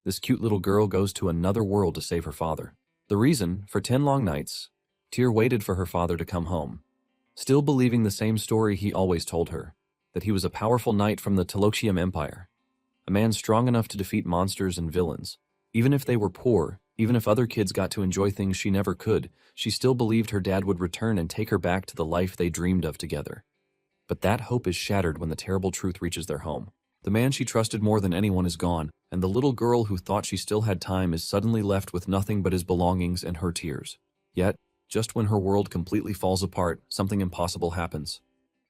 This cute little girl goes to another world to save her father. The reason, for 10 long nights, Tyr waited for her father to come home, still believing the same story he always told her, that he was a powerful knight from the Taloxium Empire, a man strong enough to defeat monsters and villains. Even if they were poor, even if other kids got to enjoy things she never could, she still believed her dad would return and take her back to the life they dreamed of together. But that hope is shattered when the terrible truth reaches their home. The man she trusted more than anyone is gone, and the little girl who thought she still had time is suddenly left with nothing but his belongings and her tears. Yet, just when her world completely falls apart, something impossible happens.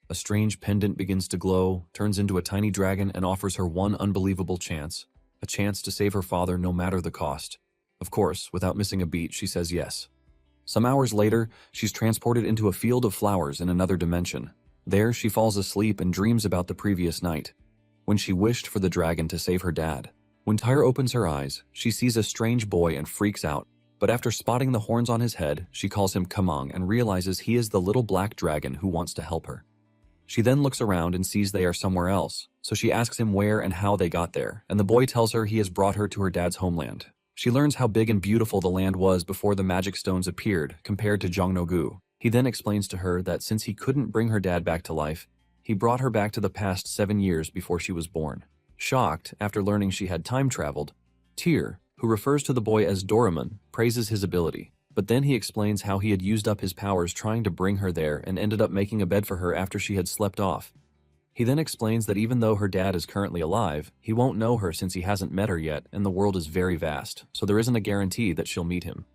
A strange pendant begins to glow, turns into a tiny dragon, and offers her one unbelievable chance. A chance to save her father no matter the cost. Of course, without missing a beat, she says yes. Some hours later, she's transported into a field of flowers in another dimension. There, she falls asleep and dreams about the previous night, when she wished for the dragon to save her dad. When Tyr opens her eyes, she sees a strange boy and freaks out, but after spotting the horns on his head, she calls him Kamang and realizes he is the little black dragon who wants to help her. She then looks around and sees they are somewhere else, so she asks him where and how they got there, and the boy tells her he has brought her to her dad's homeland. She learns how big and beautiful the land was before the magic stones appeared, compared to Jongno-gu. He then explains to her that since he couldn't bring her dad back to life, he brought her back to the past 7 years before she was born. Shocked, after learning she had time traveled, Tyr, who refers to the boy as Doraemon, praises his ability. But then he explains how he had used up his powers trying to bring her there and ended up making a bed for her after she had slept off. He then explains that even though her dad is currently alive, he won't know her since he hasn't met her yet, and the world is very vast, so there isn't a guarantee that she'll meet him.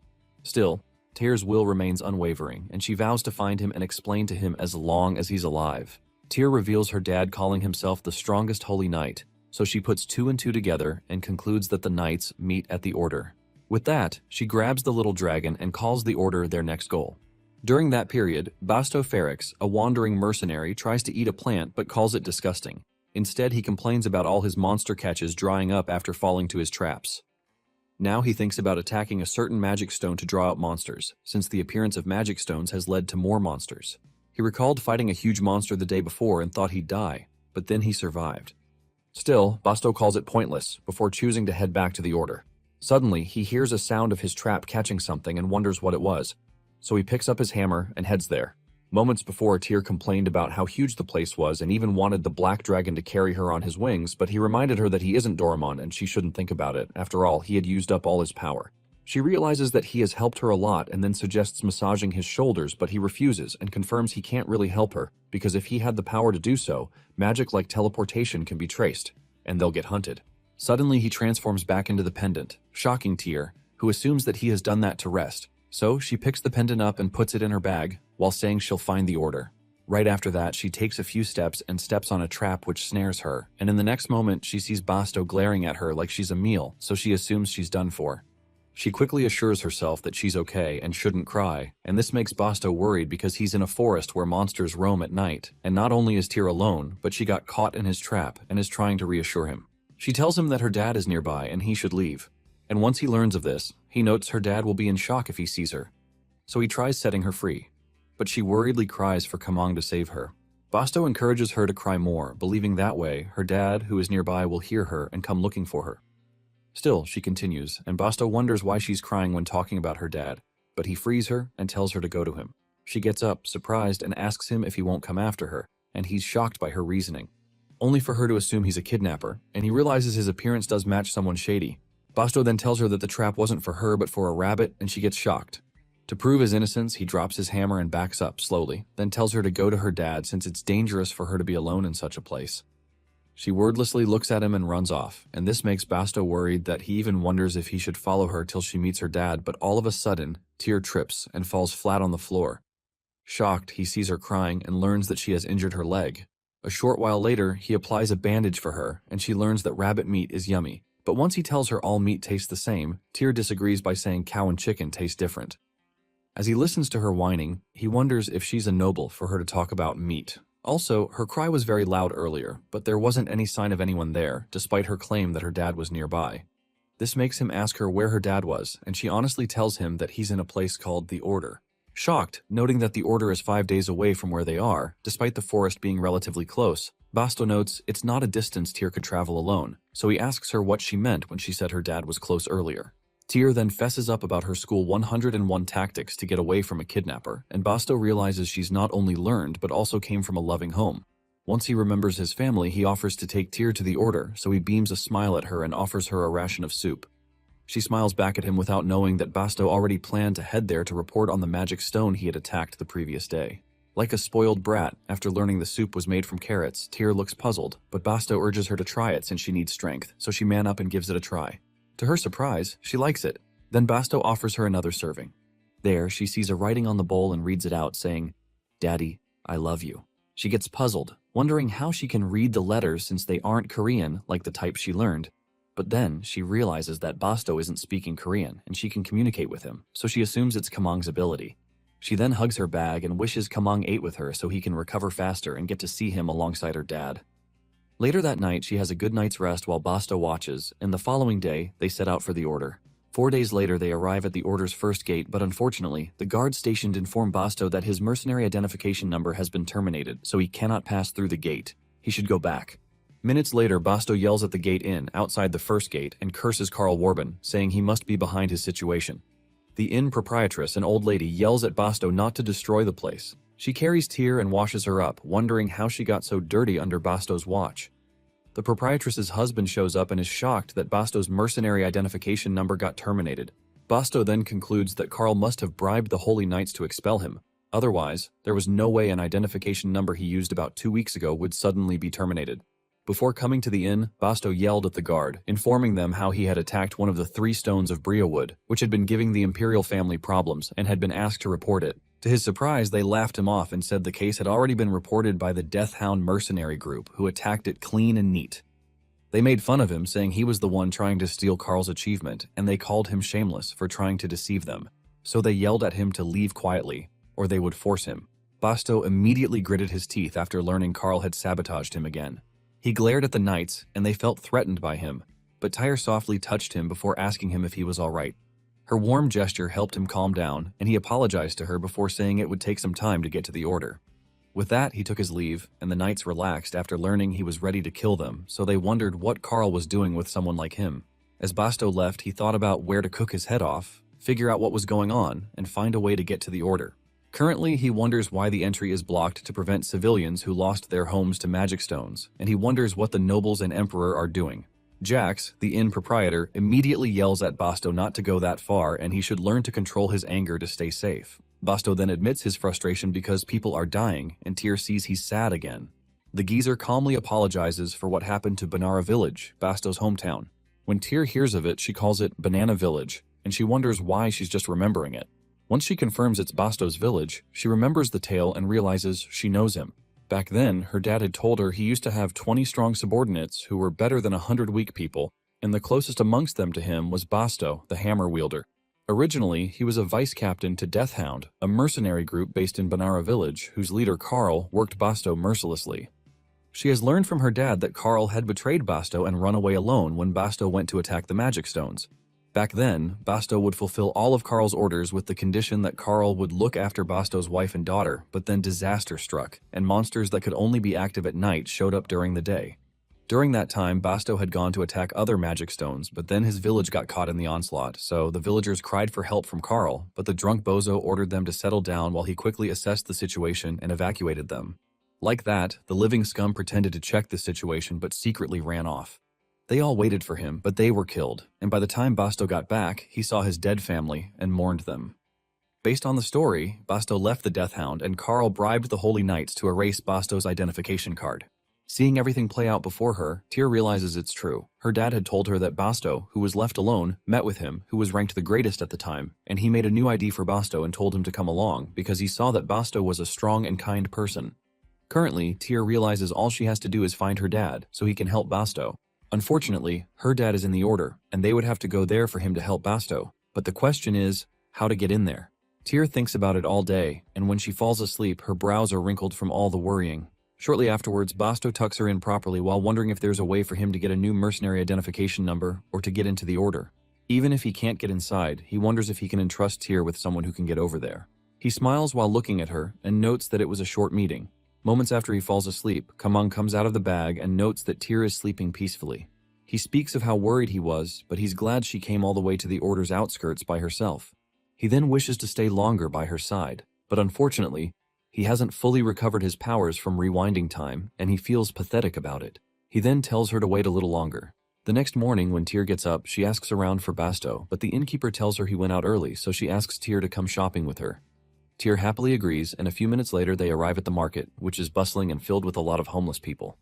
Still, Tyr's will remains unwavering, and she vows to find him and explain to him as long as he's alive. Tyr reveals her dad calling himself the strongest holy knight, so she puts 2 and 2 together and concludes that the knights meet at the order. With that, she grabs the little dragon and calls the order their next goal. During that period, Basto Ferrex, a wandering mercenary, tries to eat a plant but calls it disgusting. Instead, he complains about all his monster catches drying up after falling to his traps. Now he thinks about attacking a certain magic stone to draw out monsters, since the appearance of magic stones has led to more monsters. He recalled fighting a huge monster the day before and thought he'd die, but then he survived. Still, Basto calls it pointless, before choosing to head back to the order. Suddenly, he hears a sound of his trap catching something and wonders what it was, so he picks up his hammer and heads there. Moments before, Tyr complained about how huge the place was and even wanted the black dragon to carry her on his wings, but he reminded her that he isn't Doraemon and she shouldn't think about it. After all, he had used up all his power. She realizes that he has helped her a lot and then suggests massaging his shoulders, but he refuses and confirms he can't really help her, because if he had the power to do so, magic like teleportation can be traced, and they'll get hunted. Suddenly, he transforms back into the pendant, shocking Tyr, who assumes that he has done that to rest. So she picks the pendant up and puts it in her bag, while saying she'll find the order. Right after that, she takes a few steps and steps on a trap which snares her, and in the next moment, she sees Basto glaring at her like she's a meal, so she assumes she's done for. She quickly assures herself that she's okay and shouldn't cry, and this makes Basto worried because he's in a forest where monsters roam at night, and not only is Tyr alone, but she got caught in his trap and is trying to reassure him. She tells him that her dad is nearby and he should leave. And once he learns of this, he notes her dad will be in shock if he sees her. So he tries setting her free. But she worriedly cries for Kamang to save her. Basto encourages her to cry more, believing that way her dad, who is nearby, will hear her and come looking for her. Still, she continues, and Basto wonders why she's crying when talking about her dad, but he frees her and tells her to go to him. She gets up, surprised, and asks him if he won't come after her, and he's shocked by her reasoning. Only for her to assume he's a kidnapper, and he realizes his appearance does match someone shady. Basto then tells her that the trap wasn't for her but for a rabbit, and she gets shocked. To prove his innocence, he drops his hammer and backs up slowly, then tells her to go to her dad since it's dangerous for her to be alone in such a place. She wordlessly looks at him and runs off, and this makes Basto worried that he even wonders if he should follow her till she meets her dad, but all of a sudden, Tyr trips and falls flat on the floor. Shocked, he sees her crying and learns that she has injured her leg. A short while later, he applies a bandage for her, and she learns that rabbit meat is yummy. But once he tells her all meat tastes the same, Tyr disagrees by saying cow and chicken taste different. As he listens to her whining, he wonders if she's a noble for her to talk about meat. Also, her cry was very loud earlier, but there wasn't any sign of anyone there, despite her claim that her dad was nearby. This makes him ask her where her dad was, and she honestly tells him that he's in a place called the Order. Shocked, noting that the order is 5 days away from where they are, despite the forest being relatively close, Basto notes it's not a distance Tyr could travel alone, so he asks her what she meant when she said her dad was close earlier. Tyr then fesses up about her school 101 tactics to get away from a kidnapper, and Basto realizes she's not only learned but also came from a loving home. Once he remembers his family, he offers to take Tyr to the order, so he beams a smile at her and offers her a ration of soup. She smiles back at him without knowing that Basto already planned to head there to report on the magic stone he had attacked the previous day. Like a spoiled brat, after learning the soup was made from carrots, Tyr looks puzzled, but Basto urges her to try it since she needs strength, so she man up and gives it a try. To her surprise, she likes it. Then Basto offers her another serving. There, she sees a writing on the bowl and reads it out, saying, "Daddy, I love you." She gets puzzled, wondering how she can read the letters since they aren't Korean like the type she learned. But then, she realizes that Basto isn't speaking Korean and she can communicate with him, so she assumes it's Kamang's ability. She then hugs her bag and wishes Kamang ate with her so he can recover faster and get to see him alongside her dad. Later that night, she has a good night's rest while Basto watches, and the following day, they set out for the order. 4 days later, they arrive at the order's first gate, but unfortunately, the guard stationed inform Basto that his mercenary identification number has been terminated, so he cannot pass through the gate. He should go back. Minutes later, Basto yells at the gate inn outside the first gate and curses Karl Warben, saying he must be behind his situation. The inn proprietress, an old lady, yells at Basto not to destroy the place. She carries Tyr and washes her up, wondering how she got so dirty under Basto's watch. The proprietress's husband shows up and is shocked that Basto's mercenary identification number got terminated. Basto then concludes that Karl must have bribed the Holy Knights to expel him. Otherwise, there was no way an identification number he used about 2 weeks ago would suddenly be terminated. Before coming to the inn, Basto yelled at the guard, informing them how he had attacked one of the 3 stones of Bria wood, which had been giving the imperial family problems, and had been asked to report it. To his surprise, they laughed him off and said the case had already been reported by the Death Hound mercenary group, who attacked it clean and neat. They made fun of him, saying he was the one trying to steal Karl's achievement, and they called him shameless for trying to deceive them. So they yelled at him to leave quietly, or they would force him. Basto immediately gritted his teeth after learning Karl had sabotaged him again. He glared at the knights, and they felt threatened by him, but Tyr softly touched him before asking him if he was all right. Her warm gesture helped him calm down, and he apologized to her before saying it would take some time to get to the order. With that, he took his leave, and the knights relaxed after learning he was ready to kill them, so they wondered what Karl was doing with someone like him. As Basto left, he thought about where to cook his head off, figure out what was going on, and find a way to get to the order. Currently, he wonders why the entry is blocked to prevent civilians who lost their homes to magic stones, and he wonders what the nobles and emperor are doing. Jax, the inn proprietor, immediately yells at Basto not to go that far and he should learn to control his anger to stay safe. Basto then admits his frustration because people are dying, and Tyr sees he's sad again. The geezer calmly apologizes for what happened to Banara Village, Basto's hometown. When Tyr hears of it, she calls it Banana Village, and she wonders why she's just remembering it. Once she confirms it's Basto's village, she remembers the tale and realizes she knows him. Back then, her dad had told her he used to have 20 strong subordinates who were better than 100 weak people, and the closest amongst them to him was Basto, the hammer wielder. Originally, he was a vice captain to Death Hound, a mercenary group based in Banara Village, whose leader Karl worked Basto mercilessly. She has learned from her dad that Karl had betrayed Basto and run away alone when Basto went to attack the magic stones. Back then, Basto would fulfill all of Karl's orders with the condition that Karl would look after Basto's wife and daughter, but then disaster struck, and monsters that could only be active at night showed up during the day. During that time, Basto had gone to attack other magic stones, but then his village got caught in the onslaught, so the villagers cried for help from Karl, but the drunk bozo ordered them to settle down while he quickly assessed the situation and evacuated them. Like that, the living scum pretended to check the situation but secretly ran off. They all waited for him, but they were killed, and by the time Basto got back, he saw his dead family and mourned them. Based on the story, Basto left the Death Hound, and Karl bribed the Holy Knights to erase Basto's identification card. Seeing everything play out before her, Tyr realizes it's true. Her dad had told her that Basto, who was left alone, met with him, who was ranked the greatest at the time, and he made a new ID for Basto and told him to come along because he saw that Basto was a strong and kind person. Currently, Tyr realizes all she has to do is find her dad, so he can help Basto. Unfortunately, her dad is in the order, and they would have to go there for him to help Basto. But the question is, how to get in there? Tyr thinks about it all day, and when she falls asleep, her brows are wrinkled from all the worrying. Shortly afterwards, Basto tucks her in properly while wondering if there's a way for him to get a new mercenary identification number or to get into the order. Even if he can't get inside, he wonders if he can entrust Tyr with someone who can get over there. He smiles while looking at her and notes that it was a short meeting. Moments after he falls asleep, Kamang comes out of the bag and notes that Tyr is sleeping peacefully. He speaks of how worried he was, but he's glad she came all the way to the Order's outskirts by herself. He then wishes to stay longer by her side, but unfortunately, he hasn't fully recovered his powers from rewinding time, and he feels pathetic about it. He then tells her to wait a little longer. The next morning, when Tyr gets up, she asks around for Basto, but the innkeeper tells her he went out early, so she asks Tyr to come shopping with her. Tyr happily agrees, and a few minutes later they arrive at the market, which is bustling and filled with a lot of homeless people.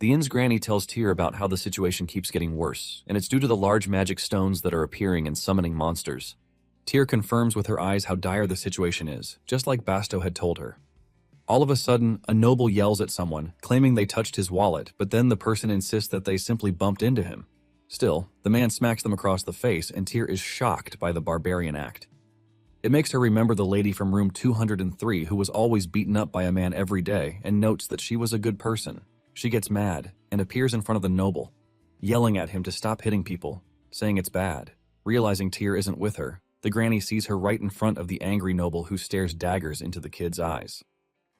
The inn's granny tells Tyr about how the situation keeps getting worse, and it's due to the large magic stones that are appearing and summoning monsters. Tyr confirms with her eyes how dire the situation is, just like Basto had told her. All of a sudden, a noble yells at someone, claiming they touched his wallet, but then the person insists that they simply bumped into him. Still, the man smacks them across the face, and Tyr is shocked by the barbarian act. It makes her remember the lady from room 203 who was always beaten up by a man every day and notes that she was a good person. She gets mad and appears in front of the noble, yelling at him to stop hitting people, saying it's bad. Realizing Tyr isn't with her, the granny sees her right in front of the angry noble who stares daggers into the kid's eyes.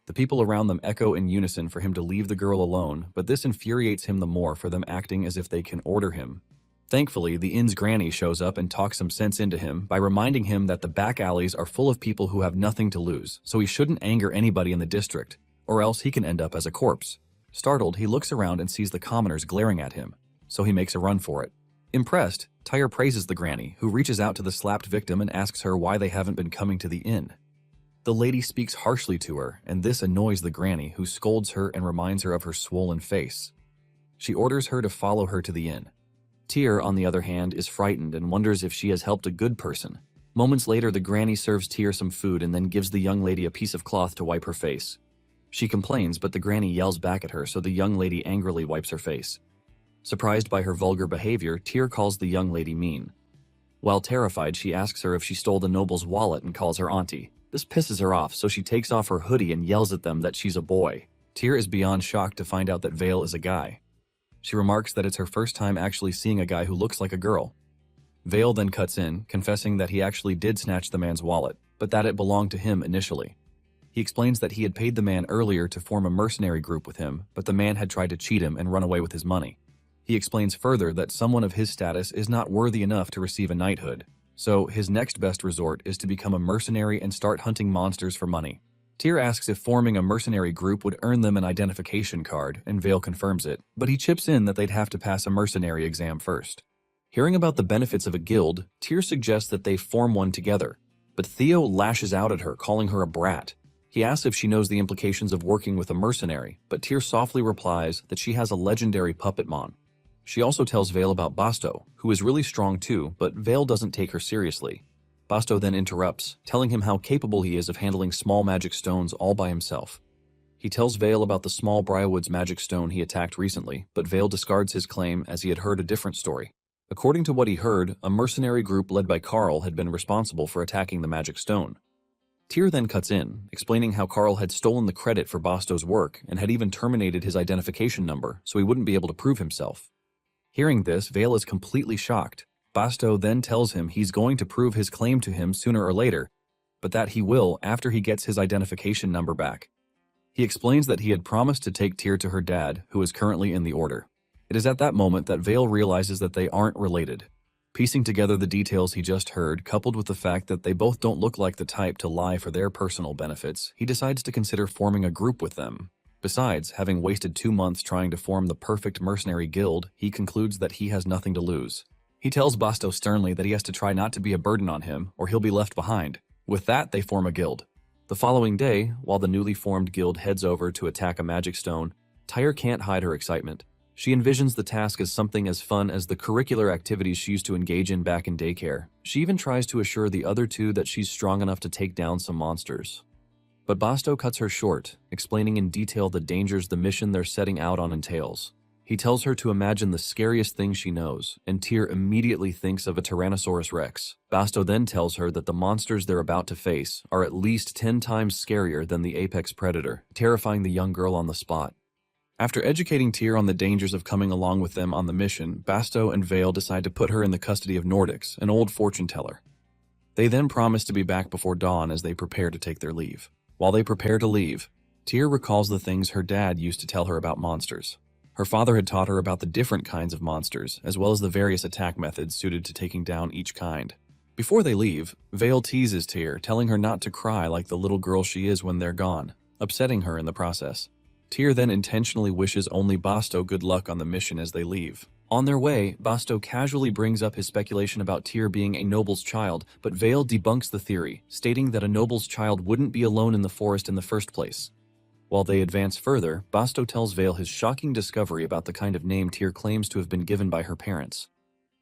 The people around them echo in unison for him to leave the girl alone, but this infuriates him the more for them acting as if they can order him. Thankfully, the inn's granny shows up and talks some sense into him by reminding him that the back alleys are full of people who have nothing to lose, so he shouldn't anger anybody in the district, or else he can end up as a corpse. Startled, he looks around and sees the commoners glaring at him, so he makes a run for it. Impressed, Tyr praises the granny, who reaches out to the slapped victim and asks her why they haven't been coming to the inn. The lady speaks harshly to her, and this annoys the granny, who scolds her and reminds her of her swollen face. She orders her to follow her to the inn. Tyr, on the other hand, is frightened and wonders if she has helped a good person. Moments later, the granny serves Tyr some food and then gives the young lady a piece of cloth to wipe her face. She complains, but the granny yells back at her, so the young lady angrily wipes her face. Surprised by her vulgar behavior, Tyr calls the young lady mean. While terrified, she asks her if she stole the noble's wallet and calls her auntie. This pisses her off, so she takes off her hoodie and yells at them that she's a boy. Tyr is beyond shocked to find out that Vale is a guy. She remarks that it's her first time actually seeing a guy who looks like a girl. Vale then cuts in, confessing that he actually did snatch the man's wallet, but that it belonged to him initially. He explains that he had paid the man earlier to form a mercenary group with him, but the man had tried to cheat him and run away with his money. He explains further that someone of his status is not worthy enough to receive a knighthood, so his next best resort is to become a mercenary and start hunting monsters for money. Tyr asks if forming a mercenary group would earn them an identification card, and Vale confirms it, but he chips in that they'd have to pass a mercenary exam first. Hearing about the benefits of a guild, Tyr suggests that they form one together, but Theo lashes out at her, calling her a brat. He asks if she knows the implications of working with a mercenary, but Tyr softly replies that she has a legendary puppet mon. She also tells Vale about Basto, who is really strong too, but Vale doesn't take her seriously. Basto then interrupts, telling him how capable he is of handling small magic stones all by himself. He tells Vale about the small Briarwood's magic stone he attacked recently, but Vale discards his claim as he had heard a different story. According to what he heard, a mercenary group led by Carl had been responsible for attacking the magic stone. Tyr then cuts in, explaining how Carl had stolen the credit for Basto's work and had even terminated his identification number so he wouldn't be able to prove himself. Hearing this, Vale is completely shocked. Basto then tells him he's going to prove his claim to him sooner or later, but that he will after he gets his identification number back. He explains that he had promised to take Tyr to her dad, who is currently in the order. It is at that moment that Vale realizes that they aren't related. Piecing together the details he just heard, coupled with the fact that they both don't look like the type to lie for their personal benefits, he decides to consider forming a group with them. Besides, having wasted 2 months trying to form the perfect mercenary guild, he concludes that he has nothing to lose. He tells Basto sternly that he has to try not to be a burden on him, or he'll be left behind. With that, they form a guild. The following day, while the newly formed guild heads over to attack a magic stone, Tyr can't hide her excitement. She envisions the task as something as fun as the curricular activities she used to engage in back in daycare. She even tries to assure the other two that she's strong enough to take down some monsters. But Basto cuts her short, explaining in detail the dangers the mission they're setting out on entails. He tells her to imagine the scariest thing she knows, and Tyr immediately thinks of a Tyrannosaurus Rex. Basto then tells her that the monsters they're about to face are at least 10 times scarier than the apex predator, terrifying the young girl on the spot. After educating Tyr on the dangers of coming along with them on the mission, Basto and Vale decide to put her in the custody of Nordics, an old fortune teller. They then promise to be back before dawn as they prepare to take their leave. While they prepare to leave, Tyr recalls the things her dad used to tell her about monsters. Her father had taught her about the different kinds of monsters, as well as the various attack methods suited to taking down each kind. Before they leave, Vale teases Tyr, telling her not to cry like the little girl she is when they're gone, upsetting her in the process. Tyr then intentionally wishes only Basto good luck on the mission as they leave. On their way, Basto casually brings up his speculation about Tyr being a noble's child, but Vale debunks the theory, stating that a noble's child wouldn't be alone in the forest in the first place. While they advance further, Basto tells Vale his shocking discovery about the kind of name Tyr claims to have been given by her parents.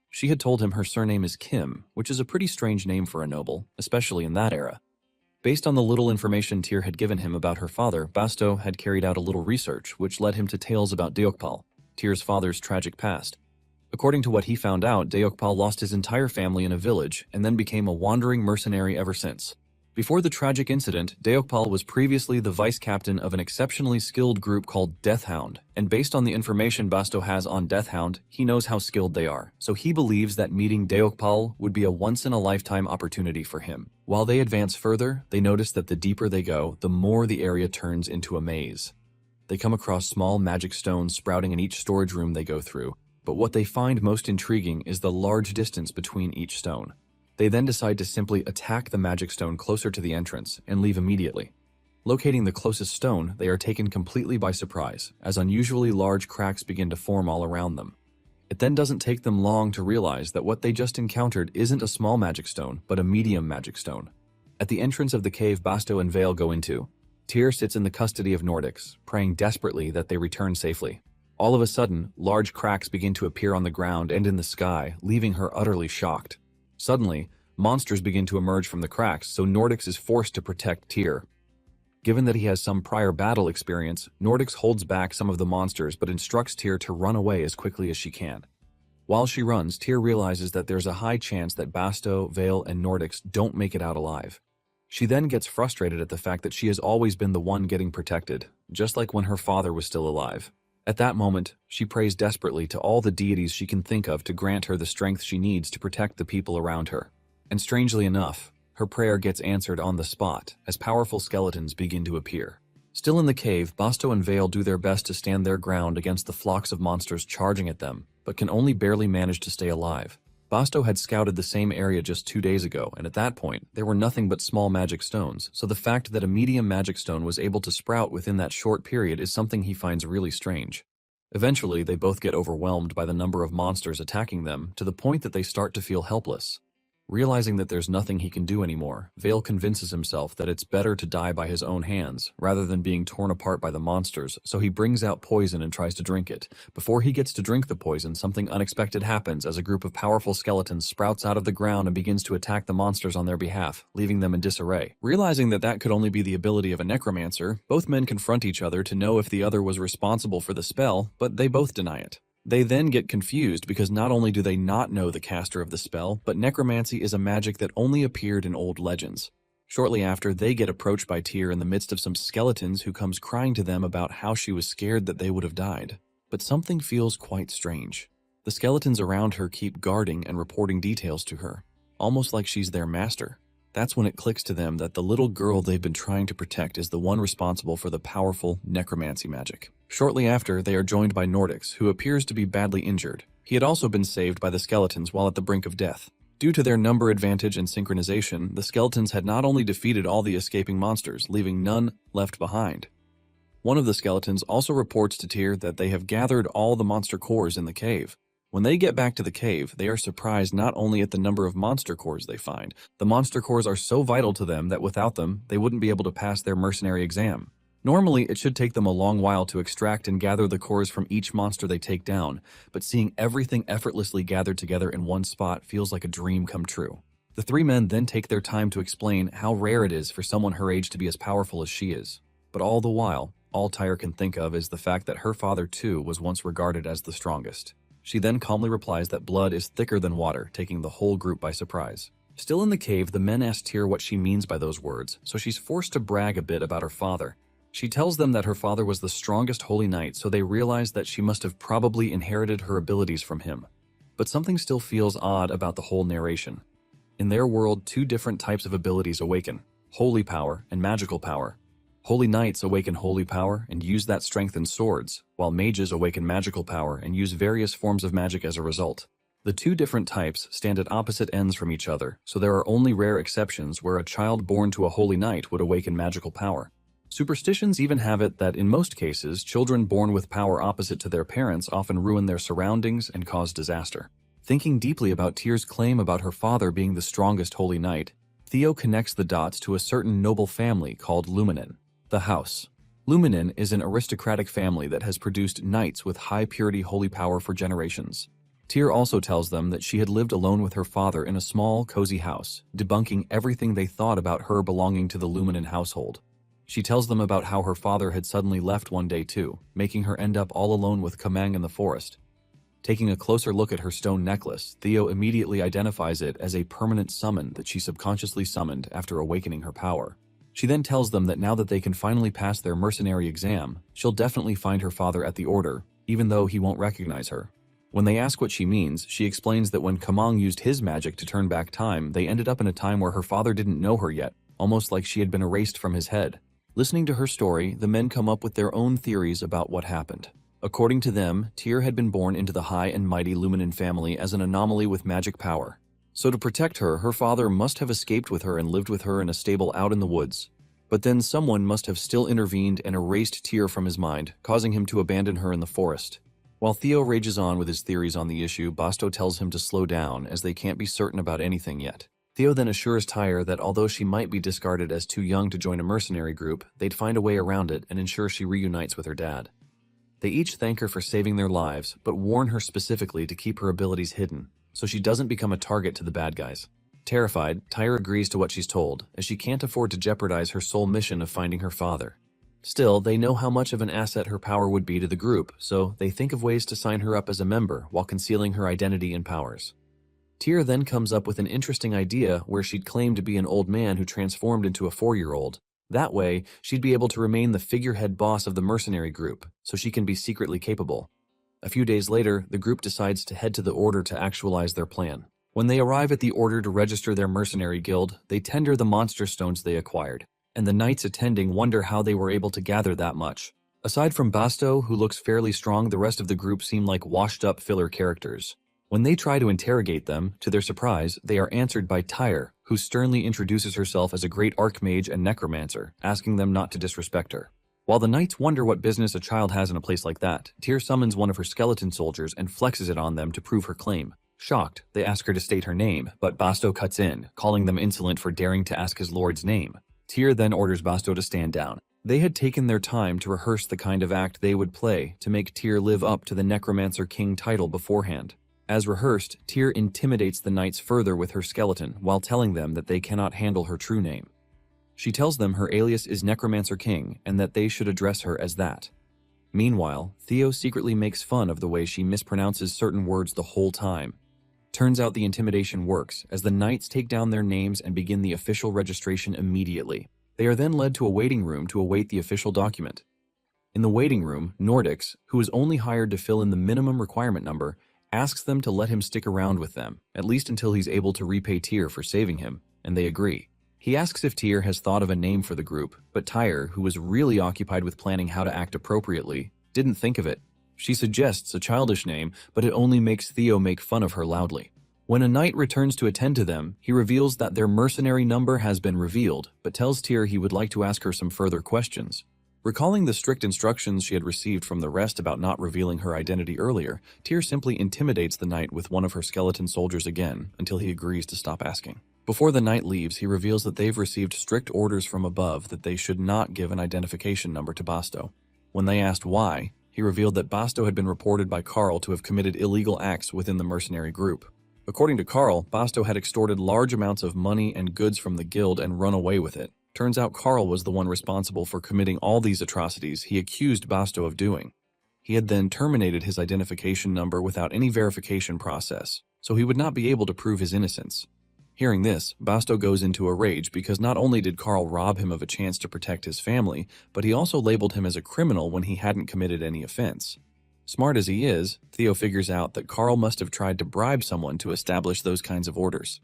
She had told him her surname is Kim, which is a pretty strange name for a noble, especially in that era. Based on the little information Tyr had given him about her father, Basto had carried out a little research, which led him to tales about Deokpal, Tyr's father's tragic past. According to what he found out, Deokpal lost his entire family in a village and then became a wandering mercenary ever since. Before the tragic incident, Deokpal was previously the vice-captain of an exceptionally skilled group called Deathhound, and based on the information Basto has on Deathhound, he knows how skilled they are, so he believes that meeting Deokpal would be a once-in-a-lifetime opportunity for him. While they advance further, they notice that the deeper they go, the more the area turns into a maze. They come across small magic stones sprouting in each storage room they go through, but what they find most intriguing is the large distance between each stone. They then decide to simply attack the magic stone closer to the entrance and leave immediately. Locating the closest stone, they are taken completely by surprise, as unusually large cracks begin to form all around them. It then doesn't take them long to realize that what they just encountered isn't a small magic stone, but a medium magic stone. At the entrance of the cave Basto and Vale go into, Tyr sits in the custody of Nordics, praying desperately that they return safely. All of a sudden, large cracks begin to appear on the ground and in the sky, leaving her utterly shocked. Suddenly, monsters begin to emerge from the cracks, so Nordics is forced to protect Tyr. Given that he has some prior battle experience, Nordics holds back some of the monsters but instructs Tyr to run away as quickly as she can. While she runs, Tyr realizes that there's a high chance that Basto, Vale, and Nordics don't make it out alive. She then gets frustrated at the fact that she has always been the one getting protected, just like when her father was still alive. At that moment, she prays desperately to all the deities she can think of to grant her the strength she needs to protect the people around her. And strangely enough, her prayer gets answered on the spot as powerful skeletons begin to appear. Still in the cave, Basto and Vale do their best to stand their ground against the flocks of monsters charging at them, but can only barely manage to stay alive. Basto had scouted the same area just 2 days ago, and at that point, there were nothing but small magic stones, so the fact that a medium magic stone was able to sprout within that short period is something he finds really strange. Eventually, they both get overwhelmed by the number of monsters attacking them, to the point that they start to feel helpless. Realizing that there's nothing he can do anymore, Vale convinces himself that it's better to die by his own hands, rather than being torn apart by the monsters, so he brings out poison and tries to drink it. Before he gets to drink the poison, something unexpected happens as a group of powerful skeletons sprouts out of the ground and begins to attack the monsters on their behalf, leaving them in disarray. Realizing that that could only be the ability of a necromancer, both men confront each other to know if the other was responsible for the spell, but they both deny it. They then get confused because not only do they not know the caster of the spell, but necromancy is a magic that only appeared in old legends. Shortly after, they get approached by Tyr in the midst of some skeletons who comes crying to them about how she was scared that they would have died. But something feels quite strange. The skeletons around her keep guarding and reporting details to her, almost like she's their master. That's when it clicks to them that the little girl they've been trying to protect is the one responsible for the powerful necromancy magic. Shortly after, they are joined by Nordics, who appears to be badly injured. He had also been saved by the skeletons while at the brink of death. Due to their number advantage and synchronization, the skeletons had not only defeated all the escaping monsters, leaving none left behind. One of the skeletons also reports to Tyr that they have gathered all the monster cores in the cave. When they get back to the cave, they are surprised not only at the number of monster cores they find. The monster cores are so vital to them that without them, they wouldn't be able to pass their mercenary exam. Normally, it should take them a long while to extract and gather the cores from each monster they take down, but seeing everything effortlessly gathered together in one spot feels like a dream come true. The three men then take their time to explain how rare it is for someone her age to be as powerful as she is. But all the while, all Tyr can think of is the fact that her father too was once regarded as the strongest. She then calmly replies that blood is thicker than water, taking the whole group by surprise. Still in the cave, the men ask Tyr what she means by those words, so she's forced to brag a bit about her father. She tells them that her father was the strongest holy knight, so they realize that she must have probably inherited her abilities from him. But something still feels odd about the whole narration. In their world, two different types of abilities awaken: holy power and magical power. Holy knights awaken holy power and use that strength in swords, while mages awaken magical power and use various forms of magic as a result. The two different types stand at opposite ends from each other, so there are only rare exceptions where a child born to a holy knight would awaken magical power. Superstitions even have it that in most cases, children born with power opposite to their parents often ruin their surroundings and cause disaster. Thinking deeply about Tyr's claim about her father being the strongest holy knight, Theo connects the dots to a certain noble family called Luminen. The House. Luminen is an aristocratic family that has produced knights with high-purity holy power for generations. Tyr also tells them that she had lived alone with her father in a small, cozy house, debunking everything they thought about her belonging to the Luminen household. She tells them about how her father had suddenly left one day too, making her end up all alone with Kamang in the forest. Taking a closer look at her stone necklace, Theo immediately identifies it as a permanent summon that she subconsciously summoned after awakening her power. She then tells them that now that they can finally pass their mercenary exam, she'll definitely find her father at the Order, even though he won't recognize her. When they ask what she means, she explains that when Kamang used his magic to turn back time, they ended up in a time where her father didn't know her yet, almost like she had been erased from his head. Listening to her story, the men come up with their own theories about what happened. According to them, Tyr had been born into the high and mighty Luminen family as an anomaly with magic power. So to protect her, her father must have escaped with her and lived with her in a stable out in the woods. But then someone must have still intervened and erased Tyr from his mind, causing him to abandon her in the forest. While Theo rages on with his theories on the issue, Basto tells him to slow down as they can't be certain about anything yet. Theo then assures Tyr that although she might be discarded as too young to join a mercenary group, they'd find a way around it and ensure she reunites with her dad. They each thank her for saving their lives, but warn her specifically to keep her abilities hidden, so she doesn't become a target to the bad guys. Terrified, Tyr agrees to what she's told, as she can't afford to jeopardize her sole mission of finding her father. Still, they know how much of an asset her power would be to the group, so they think of ways to sign her up as a member while concealing her identity and powers. Tyr then comes up with an interesting idea where she'd claim to be an old man who transformed into a 4-year-old. That way, she'd be able to remain the figurehead boss of the mercenary group, so she can be secretly capable. A few days later, the group decides to head to the Order to actualize their plan. When they arrive at the Order to register their mercenary guild, they tender the monster stones they acquired, and the knights attending wonder how they were able to gather that much. Aside from Basto, who looks fairly strong, the rest of the group seem like washed-up filler characters. When they try to interrogate them, to their surprise, they are answered by Tyr, who sternly introduces herself as a great archmage and necromancer, asking them not to disrespect her. While the knights wonder what business a child has in a place like that, Tyr summons one of her skeleton soldiers and flexes it on them to prove her claim. Shocked, they ask her to state her name, but Basto cuts in, calling them insolent for daring to ask his lord's name. Tyr then orders Basto to stand down. They had taken their time to rehearse the kind of act they would play to make Tyr live up to the Necromancer King title beforehand. As rehearsed, Tyr intimidates the knights further with her skeleton while telling them that they cannot handle her true name. She tells them her alias is Necromancer King and that they should address her as that. Meanwhile, Theo secretly makes fun of the way she mispronounces certain words the whole time. Turns out the intimidation works, as the knights take down their names and begin the official registration immediately. They are then led to a waiting room to await the official document. In the waiting room, Nordics, who is only hired to fill in the minimum requirement number, asks them to let him stick around with them, at least until he's able to repay Tyr for saving him, and they agree. He asks if Tyr has thought of a name for the group, but Tyr, who was really occupied with planning how to act appropriately, didn't think of it. She suggests a childish name, but it only makes Theo make fun of her loudly. When a knight returns to attend to them, he reveals that their mercenary number has been revealed, but tells Tyr he would like to ask her some further questions. Recalling the strict instructions she had received from the rest about not revealing her identity earlier, Tyr simply intimidates the knight with one of her skeleton soldiers again until he agrees to stop asking. Before the knight leaves, he reveals that they've received strict orders from above that they should not give an identification number to Basto. When they asked why, he revealed that Basto had been reported by Carl to have committed illegal acts within the mercenary group. According to Carl, Basto had extorted large amounts of money and goods from the guild and run away with it. Turns out Carl was the one responsible for committing all these atrocities he accused Basto of doing. He had then terminated his identification number without any verification process, so he would not be able to prove his innocence. Hearing this, Basto goes into a rage because not only did Carl rob him of a chance to protect his family, but he also labeled him as a criminal when he hadn't committed any offense. Smart as he is, Theo figures out that Carl must have tried to bribe someone to establish those kinds of orders.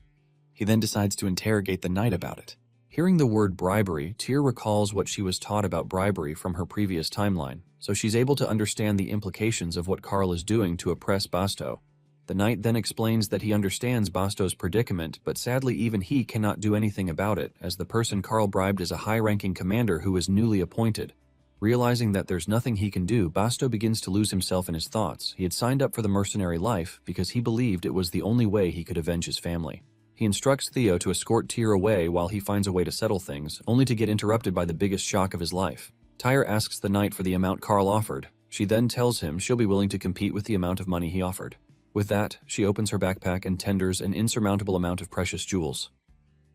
He then decides to interrogate the knight about it. Hearing the word bribery, Tyr recalls what she was taught about bribery from her previous timeline, so she's able to understand the implications of what Karl is doing to oppress Basto. The knight then explains that he understands Basto's predicament, but sadly even he cannot do anything about it, as the person Karl bribed is a high-ranking commander who is newly appointed. Realizing that there's nothing he can do, Basto begins to lose himself in his thoughts. He had signed up for the mercenary life because he believed it was the only way he could avenge his family. He instructs Theo to escort Tyr away while he finds a way to settle things, only to get interrupted by the biggest shock of his life. Tyr asks the knight for the amount Karl offered. She then tells him she'll be willing to compete with the amount of money he offered. With that, she opens her backpack and tenders an insurmountable amount of precious jewels.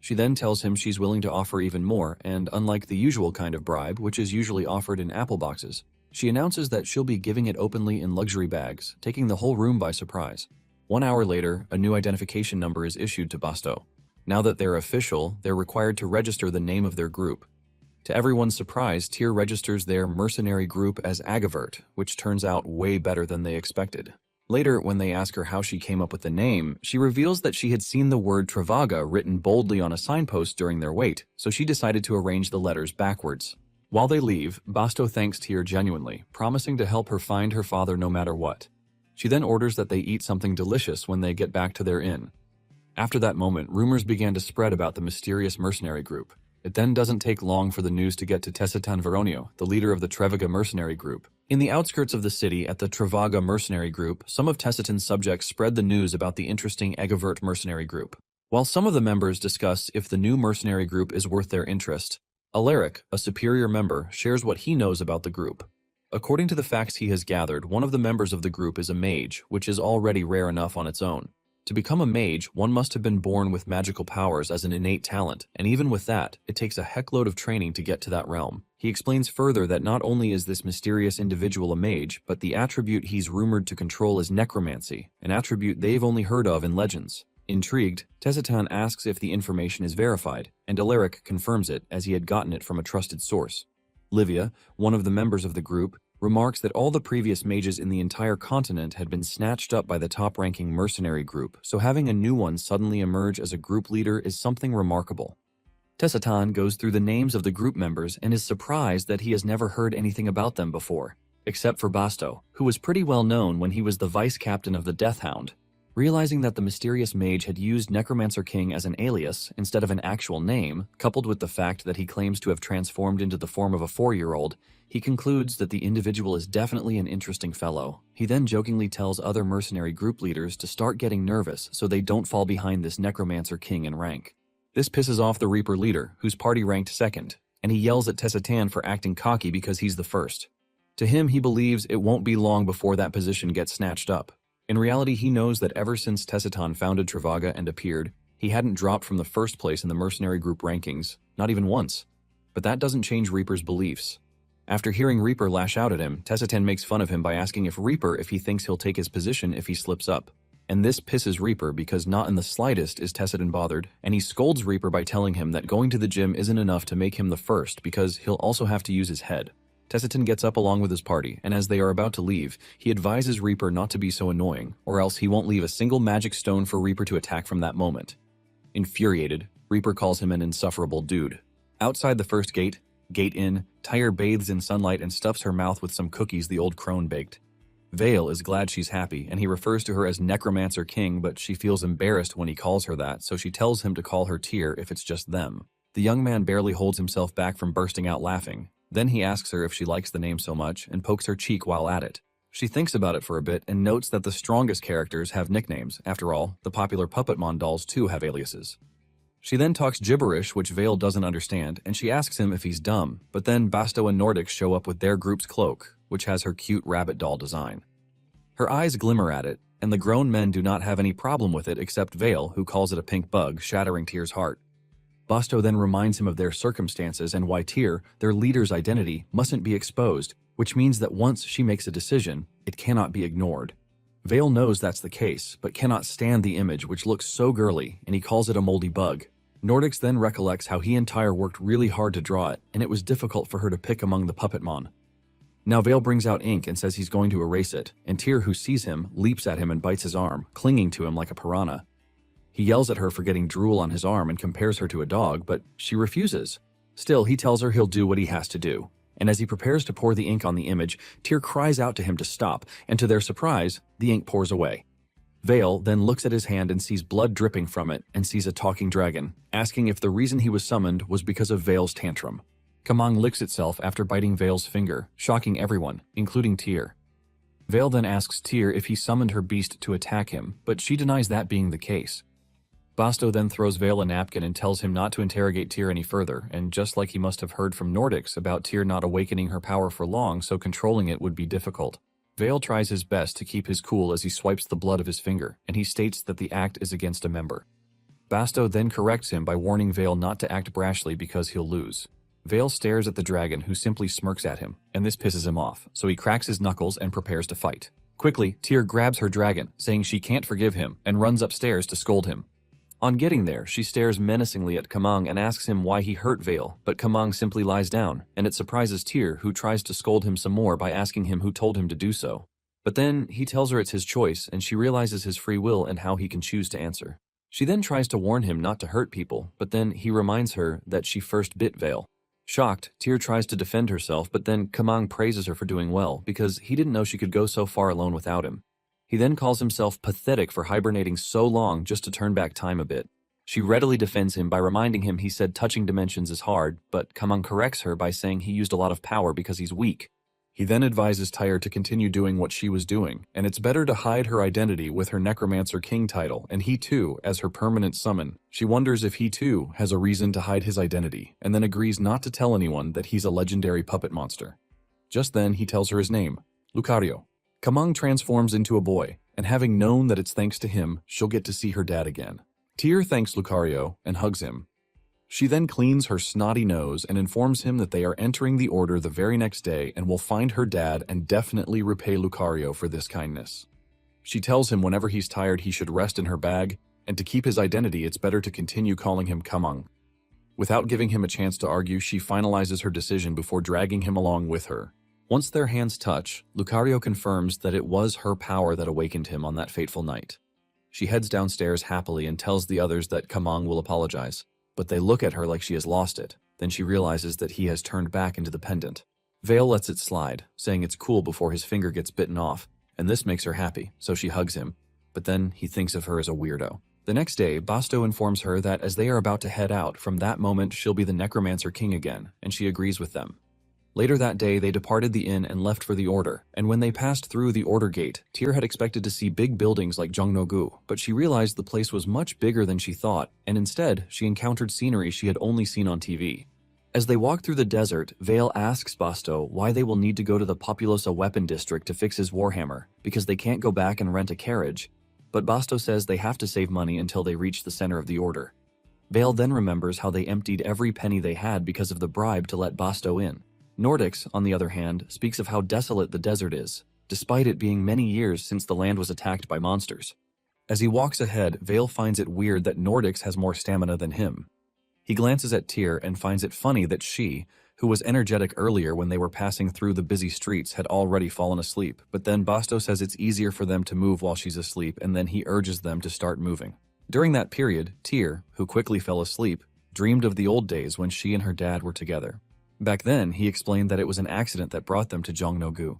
She then tells him she's willing to offer even more, and unlike the usual kind of bribe, which is usually offered in apple boxes, she announces that she'll be giving it openly in luxury bags, taking the whole room by surprise. 1 hour later, a new identification number is issued to Basto. Now that they're official, they're required to register the name of their group. To everyone's surprise, Tyr registers their mercenary group as Agavert, which turns out way better than they expected. Later, when they ask her how she came up with the name, she reveals that she had seen the word Travaga written boldly on a signpost during their wait, so she decided to arrange the letters backwards. While they leave, Basto thanks Tyr genuinely, promising to help her find her father no matter what. She then orders that they eat something delicious when they get back to their inn. After that moment, rumors began to spread about the mysterious mercenary group. It then doesn't take long for the news to get to Tessitan Veronio, the leader of the Trevaga mercenary group. In the outskirts of the city at the Trevaga mercenary group, some of Tessitan's subjects spread the news about the interesting Agavert mercenary group. While some of the members discuss if the new mercenary group is worth their interest, Alaric, a superior member, shares what he knows about the group. According to the facts he has gathered, one of the members of the group is a mage, which is already rare enough on its own. To become a mage, one must have been born with magical powers as an innate talent, and even with that, it takes a heckload of training to get to that realm. He explains further that not only is this mysterious individual a mage, but the attribute he's rumored to control is necromancy, an attribute they've only heard of in legends. Intrigued, Tessitan asks if the information is verified, and Alaric confirms it as he had gotten it from a trusted source. Livia, one of the members of the group, remarks that all the previous mages in the entire continent had been snatched up by the top-ranking mercenary group, so having a new one suddenly emerge as a group leader is something remarkable. Tessitan goes through the names of the group members and is surprised that he has never heard anything about them before, except for Basto, who was pretty well known when he was the vice-captain of the Death Hound. Realizing that the mysterious mage had used Necromancer King as an alias instead of an actual name, coupled with the fact that he claims to have transformed into the form of a 4-year-old, he concludes that the individual is definitely an interesting fellow. He then jokingly tells other mercenary group leaders to start getting nervous so they don't fall behind this Necromancer King in rank. This pisses off the Reaper leader, whose party ranked second, and he yells at Tessitan for acting cocky because he's the first. To him, he believes it won't be long before that position gets snatched up. In reality, he knows that ever since Tessitan founded Trevaga and appeared, he hadn't dropped from the first place in the mercenary group rankings, not even once. But that doesn't change Reaper's beliefs. After hearing Reaper lash out at him, Tessitan makes fun of him by asking Reaper if he thinks he'll take his position if he slips up. And this pisses Reaper because not in the slightest is Tessitan bothered, and he scolds Reaper by telling him that going to the gym isn't enough to make him the first because he'll also have to use his head. Tessitan gets up along with his party, and as they are about to leave, he advises Reaper not to be so annoying, or else he won't leave a single magic stone for Reaper to attack from that moment. Infuriated, Reaper calls him an insufferable dude. Outside the first gate in, Tyr bathes in sunlight and stuffs her mouth with some cookies the old crone baked. Vale is glad she's happy, and he refers to her as Necromancer King, but she feels embarrassed when he calls her that, so she tells him to call her Tyr if it's just them. The young man barely holds himself back from bursting out laughing. Then he asks her if she likes the name so much and pokes her cheek while at it. She thinks about it for a bit and notes that the strongest characters have nicknames. After all, the popular Puppetmon dolls too have aliases. She then talks gibberish, which Vale doesn't understand, and she asks him if he's dumb, but then Basto and Nordic show up with their group's cloak, which has her cute rabbit doll design. Her eyes glimmer at it, and the grown men do not have any problem with it except Vale, who calls it a pink bug, shattering Tyr's heart. Basto then reminds him of their circumstances and why Tyr, their leader's identity, mustn't be exposed, which means that once she makes a decision, it cannot be ignored. Vale knows that's the case, but cannot stand the image which looks so girly, and he calls it a moldy bug. Nordix then recollects how he and Tyr worked really hard to draw it, and it was difficult for her to pick among the Puppetmon. Now Vale brings out ink and says he's going to erase it, and Tyr, who sees him, leaps at him and bites his arm, clinging to him like a piranha. He yells at her for getting drool on his arm and compares her to a dog, but she refuses. Still, he tells her he'll do what he has to do. And as he prepares to pour the ink on the image, Tyr cries out to him to stop, and to their surprise, the ink pours away. Vale then looks at his hand and sees blood dripping from it and sees a talking dragon, asking if the reason he was summoned was because of Vale's tantrum. Kamang licks itself after biting Vale's finger, shocking everyone, including Tyr. Vale then asks Tyr if he summoned her beast to attack him, but she denies that being the case. Basto then throws Vale a napkin and tells him not to interrogate Tyr any further, and just like he must have heard from Nordics about Tyr not awakening her power for long, so controlling it would be difficult. Vale tries his best to keep his cool as he swipes the blood of his finger, and he states that the act is against a member. Basto then corrects him by warning Vale not to act brashly because he'll lose. Vale stares at the dragon, who simply smirks at him, and this pisses him off, so he cracks his knuckles and prepares to fight. Quickly, Tyr grabs her dragon, saying she can't forgive him, and runs upstairs to scold him. On getting there, she stares menacingly at Kamang and asks him why he hurt Vale, but Kamang simply lies down, and it surprises Tyr, who tries to scold him some more by asking him who told him to do so. But then, he tells her it's his choice, and she realizes his free will and how he can choose to answer. She then tries to warn him not to hurt people, but then he reminds her that she first bit Vale. Shocked, Tyr tries to defend herself, but then Kamang praises her for doing well, because he didn't know she could go so far alone without him. He then calls himself pathetic for hibernating so long just to turn back time a bit. She readily defends him by reminding him he said touching dimensions is hard, but Kamang corrects her by saying he used a lot of power because he's weak. He then advises Tyr to continue doing what she was doing, and it's better to hide her identity with her Necromancer King title, and he too, as her permanent summon. She wonders if he too has a reason to hide his identity, and then agrees not to tell anyone that he's a legendary puppet monster. Just then, he tells her his name, Lucario. Kamang transforms into a boy, and having known that it's thanks to him, she'll get to see her dad again. Tyr thanks Lucario and hugs him. She then cleans her snotty nose and informs him that they are entering the Order the very next day and will find her dad and definitely repay Lucario for this kindness. She tells him whenever he's tired he should rest in her bag, and to keep his identity it's better to continue calling him Kamang. Without giving him a chance to argue, she finalizes her decision before dragging him along with her. Once their hands touch, Lucario confirms that it was her power that awakened him on that fateful night. She heads downstairs happily and tells the others that Kamang will apologize, but they look at her like she has lost it. Then she realizes that he has turned back into the pendant. Vale lets it slide, saying it's cool before his finger gets bitten off, and this makes her happy, so she hugs him, but then he thinks of her as a weirdo. The next day, Basto informs her that as they are about to head out, from that moment she'll be the Necromancer King again, and she agrees with them. Later that day, they departed the inn and left for the Order, and when they passed through the Order gate, Tyr had expected to see big buildings like Jongno-gu, but she realized the place was much bigger than she thought, and instead, she encountered scenery she had only seen on TV. As they walk through the desert, Vale asks Basto why they will need to go to the Populosa weapon district to fix his warhammer, because they can't go back and rent a carriage, but Basto says they have to save money until they reach the center of the Order. Vale then remembers how they emptied every penny they had because of the bribe to let Basto in. Nordics, on the other hand, speaks of how desolate the desert is, despite it being many years since the land was attacked by monsters. As he walks ahead, Vale finds it weird that Nordics has more stamina than him. He glances at Tyr and finds it funny that she, who was energetic earlier when they were passing through the busy streets, had already fallen asleep, but then Basto says it's easier for them to move while she's asleep, and then he urges them to start moving. During that period, Tyr, who quickly fell asleep, dreamed of the old days when she and her dad were together. Back then, he explained that it was an accident that brought them to Jongno-gu.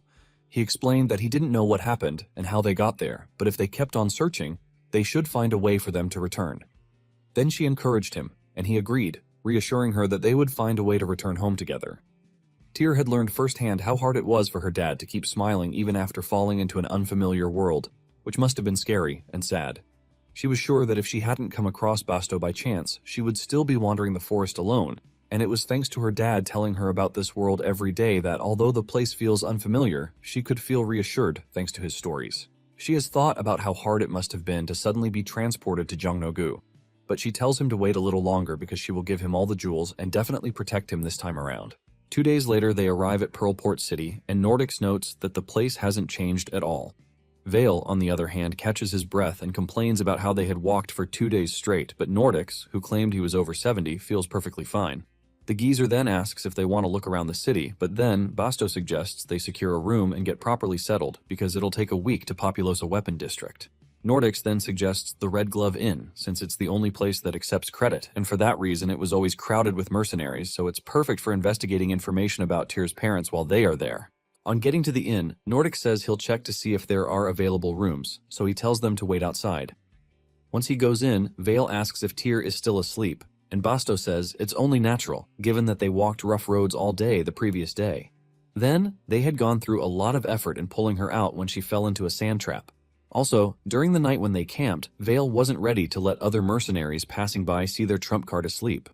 He explained that he didn't know what happened and how they got there, but if they kept on searching, they should find a way for them to return. Then she encouraged him, and he agreed, reassuring her that they would find a way to return home together. Tyr had learned firsthand how hard it was for her dad to keep smiling even after falling into an unfamiliar world, which must have been scary and sad. She was sure that if she hadn't come across Basto by chance, she would still be wandering the forest alone, and it was thanks to her dad telling her about this world every day that although the place feels unfamiliar, she could feel reassured thanks to his stories. She has thought about how hard it must have been to suddenly be transported to Jongno-gu, but she tells him to wait a little longer because she will give him all the jewels and definitely protect him this time around. 2 days later, they arrive at Pearlport City, and Nordics notes that the place hasn't changed at all. Vale, on the other hand, catches his breath and complains about how they had walked for 2 days straight, but Nordics, who claimed he was over 70, feels perfectly fine. The geezer then asks if they want to look around the city, but then Basto suggests they secure a room and get properly settled because it'll take a week to Populosa Weapon District. Nordics then suggests the Red Glove Inn, since it's the only place that accepts credit, and for that reason it was always crowded with mercenaries, so it's perfect for investigating information about Tyr's parents while they are there. On getting to the inn, Nordic says he'll check to see if there are available rooms, so he tells them to wait outside. Once he goes in, Vale asks if Tyr is still asleep, and Basto says it's only natural, given that they walked rough roads all day the previous day. Then, they had gone through a lot of effort in pulling her out when she fell into a sand trap. Also, during the night when they camped, Vale wasn't ready to let other mercenaries passing by see their trump card asleep.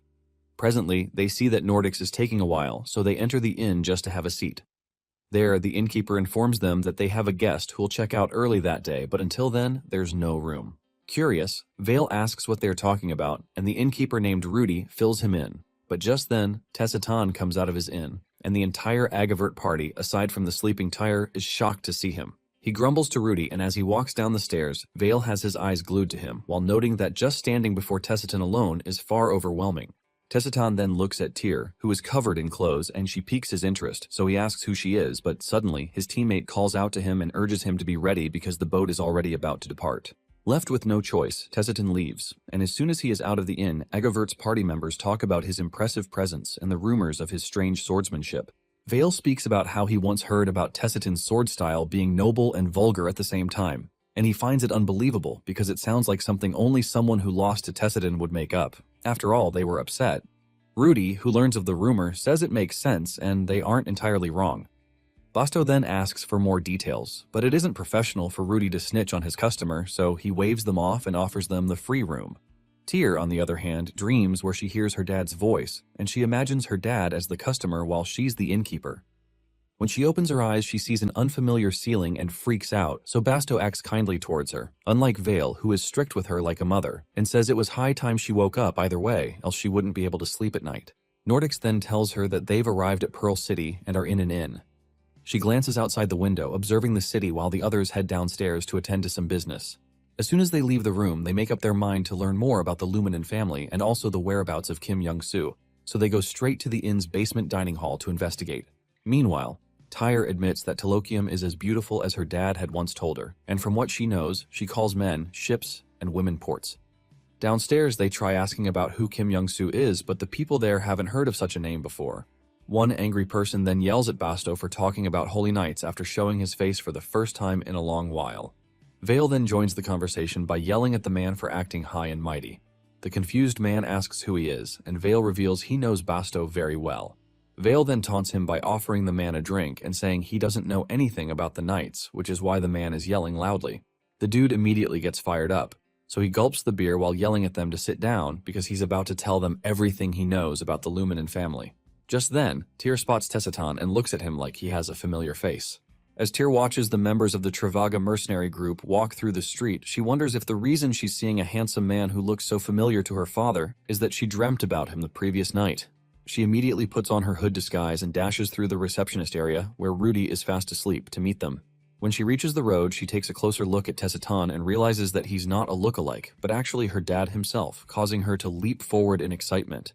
Presently, they see that Nordics is taking a while, so they enter the inn just to have a seat. There, the innkeeper informs them that they have a guest who'll check out early that day, but until then, there's no room. Curious, Vale asks what they're talking about, and the innkeeper named Rudy fills him in. But just then, Tessatan comes out of his inn, and the entire Agavert party, aside from the sleeping Tyr, is shocked to see him. He grumbles to Rudy, and as he walks down the stairs, Vale has his eyes glued to him, while noting that just standing before Tessatan alone is far overwhelming. Tessatan then looks at Tyr, who is covered in clothes, and she piques his interest, so he asks who she is, but suddenly, his teammate calls out to him and urges him to be ready because the boat is already about to depart. Left with no choice, Tessatan leaves, and as soon as he is out of the inn, Agavert's party members talk about his impressive presence and the rumors of his strange swordsmanship. Vale speaks about how he once heard about Tessatan's sword style being noble and vulgar at the same time, and he finds it unbelievable because it sounds like something only someone who lost to Tessatan would make up. After all, they were upset. Rudy, who learns of the rumor, says it makes sense and they aren't entirely wrong. Basto then asks for more details, but it isn't professional for Rudy to snitch on his customer, so he waves them off and offers them the free room. Tyr, on the other hand, dreams where she hears her dad's voice, and she imagines her dad as the customer while she's the innkeeper. When she opens her eyes, she sees an unfamiliar ceiling and freaks out, so Basto acts kindly towards her, unlike Vale, who is strict with her like a mother, and says it was high time she woke up either way, else she wouldn't be able to sleep at night. Nordics then tells her that they've arrived at Pearl City and are in an inn. She glances outside the window, observing the city while the others head downstairs to attend to some business. As soon as they leave the room, they make up their mind to learn more about the Luminen family and also the whereabouts of Kim Young-soo, so they go straight to the inn's basement dining hall to investigate. Meanwhile, Tyr admits that Talokium is as beautiful as her dad had once told her, and from what she knows, she calls men ships and women ports. Downstairs, they try asking about who Kim Young-soo is, but the people there haven't heard of such a name before. One angry person then yells at Basto for talking about holy nights after showing his face for the first time in a long while. Vale then joins the conversation by yelling at the man for acting high and mighty. The confused man asks who he is, and Vale reveals he knows Basto very well. Vale then taunts him by offering the man a drink and saying he doesn't know anything about the knights, which is why the man is yelling loudly. The dude immediately gets fired up, so he gulps the beer while yelling at them to sit down because he's about to tell them everything he knows about the Luminen family. Just then, Tyr spots Tessatan and looks at him like he has a familiar face. As Tyr watches the members of the Travaga mercenary group walk through the street, she wonders if the reason she's seeing a handsome man who looks so familiar to her father is that she dreamt about him the previous night. She immediately puts on her hood disguise and dashes through the receptionist area, where Rudy is fast asleep, to meet them. When she reaches the road, she takes a closer look at Tessatan and realizes that he's not a look-alike, but actually her dad himself, causing her to leap forward in excitement.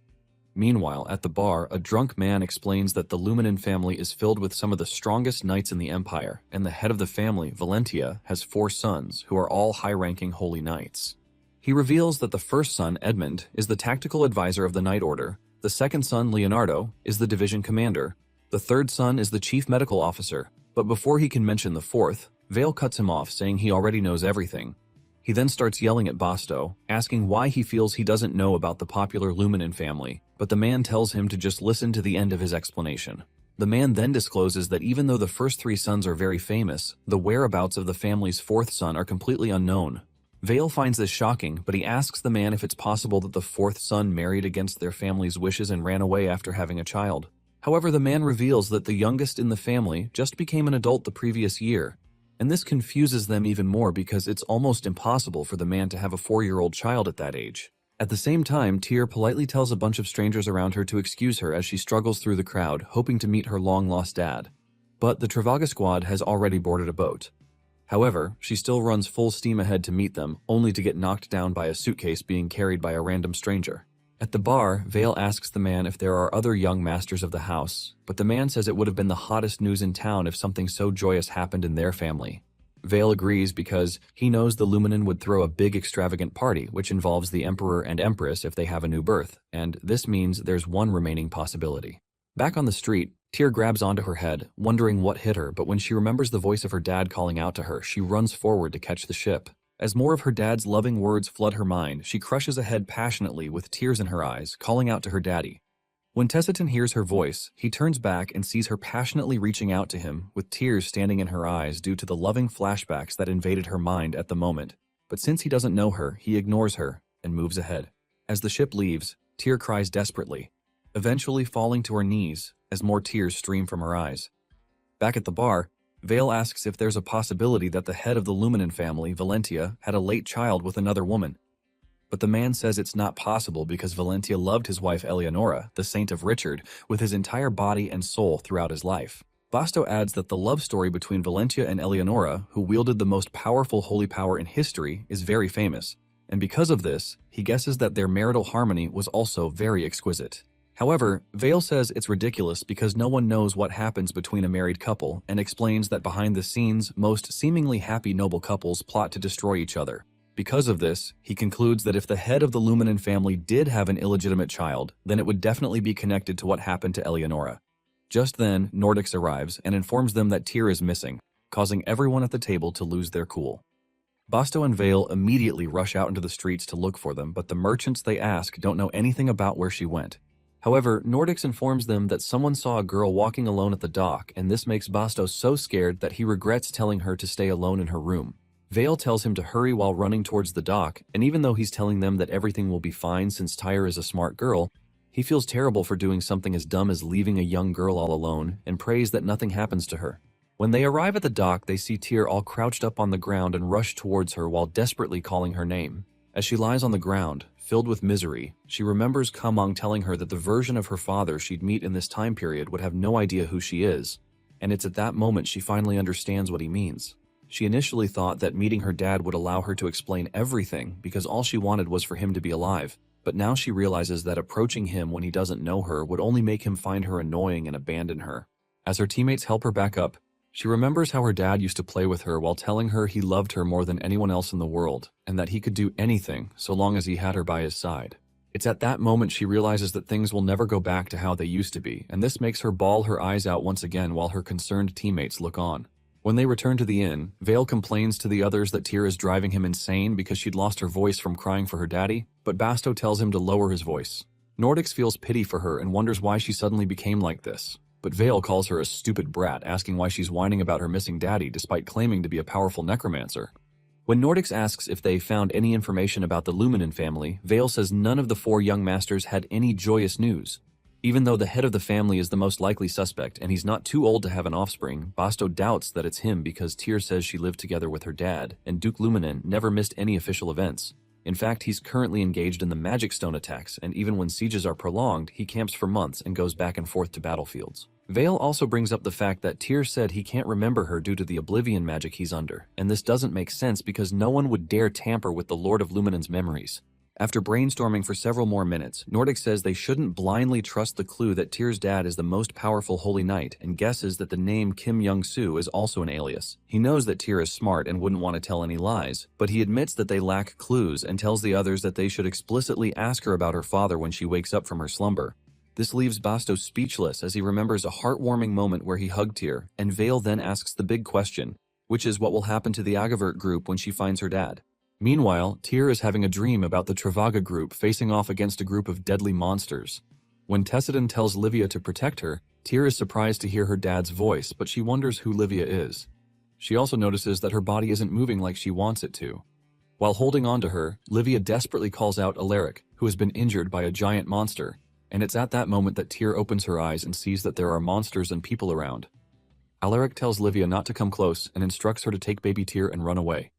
Meanwhile, at the bar, a drunk man explains that the Luminen family is filled with some of the strongest knights in the Empire, and the head of the family, Valentia, has 4 sons, who are all high-ranking holy knights. He reveals that the first son, Edmund, is the tactical advisor of the Knight Order, the second son, Leonardo, is the division commander, the third son is the chief medical officer, but before he can mention the fourth, Vale cuts him off, saying he already knows everything. He then starts yelling at Basto, asking why he feels he doesn't know about the popular Luminen family, but the man tells him to just listen to the end of his explanation. The man then discloses that even though the first 3 sons are very famous, the whereabouts of the family's 4th son are completely unknown. Vale finds this shocking, but he asks the man if it's possible that the 4th son married against their family's wishes and ran away after having a child. However, the man reveals that the youngest in the family just became an adult the previous year, and this confuses them even more because it's almost impossible for the man to have a 4-year-old child at that age. At the same time, Tyr politely tells a bunch of strangers around her to excuse her as she struggles through the crowd, hoping to meet her long-lost dad. But the Travaga squad has already boarded a boat. However, she still runs full steam ahead to meet them, only to get knocked down by a suitcase being carried by a random stranger. At the bar, Vale asks the man if there are other young masters of the house, but the man says it would have been the hottest news in town if something so joyous happened in their family. Vale agrees because he knows the Luminen would throw a big extravagant party, which involves the Emperor and Empress if they have a new birth, and this means there's one remaining possibility. Back on the street, Tyr grabs onto her head, wondering what hit her, but when she remembers the voice of her dad calling out to her, she runs forward to catch the ship. As more of her dad's loving words flood her mind, she crushes ahead passionately with tears in her eyes, calling out to her daddy. When Tessiton hears her voice, he turns back and sees her passionately reaching out to him, with tears standing in her eyes due to the loving flashbacks that invaded her mind at the moment. But since he doesn't know her, he ignores her and moves ahead. As the ship leaves, Tyr cries desperately, eventually falling to her knees as more tears stream from her eyes. Back at the bar, Vale asks if there's a possibility that the head of the Luminen family, Valentia, had a late child with another woman. But the man says it's not possible because Valentia loved his wife Eleonora, the Saint of Richard, with his entire body and soul throughout his life. Basto adds that the love story between Valentia and Eleonora, who wielded the most powerful holy power in history, is very famous, and because of this, he guesses that their marital harmony was also very exquisite. However, Vale says it's ridiculous because no one knows what happens between a married couple and explains that behind the scenes, most seemingly happy noble couples plot to destroy each other. Because of this, he concludes that if the head of the Luminen family did have an illegitimate child, then it would definitely be connected to what happened to Eleonora. Just then, Nordics arrives and informs them that Tyr is missing, causing everyone at the table to lose their cool. Basto and Vale immediately rush out into the streets to look for them, but the merchants they ask don't know anything about where she went. However, Nordics informs them that someone saw a girl walking alone at the dock, and this makes Basto so scared that he regrets telling her to stay alone in her room. Vale tells him to hurry while running towards the dock, and even though he's telling them that everything will be fine since Tyr is a smart girl, he feels terrible for doing something as dumb as leaving a young girl all alone, and prays that nothing happens to her. When they arrive at the dock, they see Tyr all crouched up on the ground and rush towards her while desperately calling her name. As she lies on the ground, filled with misery, she remembers Kamang telling her that the version of her father she'd meet in this time period would have no idea who she is, and it's at that moment she finally understands what he means. She initially thought that meeting her dad would allow her to explain everything because all she wanted was for him to be alive, but now she realizes that approaching him when he doesn't know her would only make him find her annoying and abandon her. As her teammates help her back up, she remembers how her dad used to play with her while telling her he loved her more than anyone else in the world, and that he could do anything so long as he had her by his side. It's at that moment she realizes that things will never go back to how they used to be, and this makes her bawl her eyes out once again while her concerned teammates look on. When they return to the inn, Vale complains to the others that Tyr is driving him insane because she'd lost her voice from crying for her daddy, but Basto tells him to lower his voice. Nordics feels pity for her and wonders why she suddenly became like this. But Vale calls her a stupid brat, asking why she's whining about her missing daddy despite claiming to be a powerful necromancer. When Nordics asks if they found any information about the Luminen family, Vale says none of the 4 young masters had any joyous news. Even though the head of the family is the most likely suspect and he's not too old to have an offspring, Basto doubts that it's him because Tyr says she lived together with her dad, and Duke Luminen never missed any official events. In fact, he's currently engaged in the magic stone attacks, and even when sieges are prolonged, he camps for months and goes back and forth to battlefields. Vale also brings up the fact that Tyr said he can't remember her due to the oblivion magic he's under, and this doesn't make sense because no one would dare tamper with the Lord of Luminen's memories. After brainstorming for several more minutes, Nordic says they shouldn't blindly trust the clue that Tyr's dad is the most powerful holy knight and guesses that the name Kim Young-soo is also an alias. He knows that Tyr is smart and wouldn't want to tell any lies, but he admits that they lack clues and tells the others that they should explicitly ask her about her father when she wakes up from her slumber. This leaves Basto speechless as he remembers a heartwarming moment where he hugged Tyr, and Vale then asks the big question, which is what will happen to the Agavert group when she finds her dad. Meanwhile, Tyr is having a dream about the Travaga group facing off against a group of deadly monsters. When Tessiton tells Livia to protect her, Tyr is surprised to hear her dad's voice, but she wonders who Livia is. She also notices that her body isn't moving like she wants it to. While holding on to her, Livia desperately calls out Alaric, who has been injured by a giant monster, and it's at that moment that Tyr opens her eyes and sees that there are monsters and people around. Alaric tells Livia not to come close and instructs her to take baby Tyr and run away.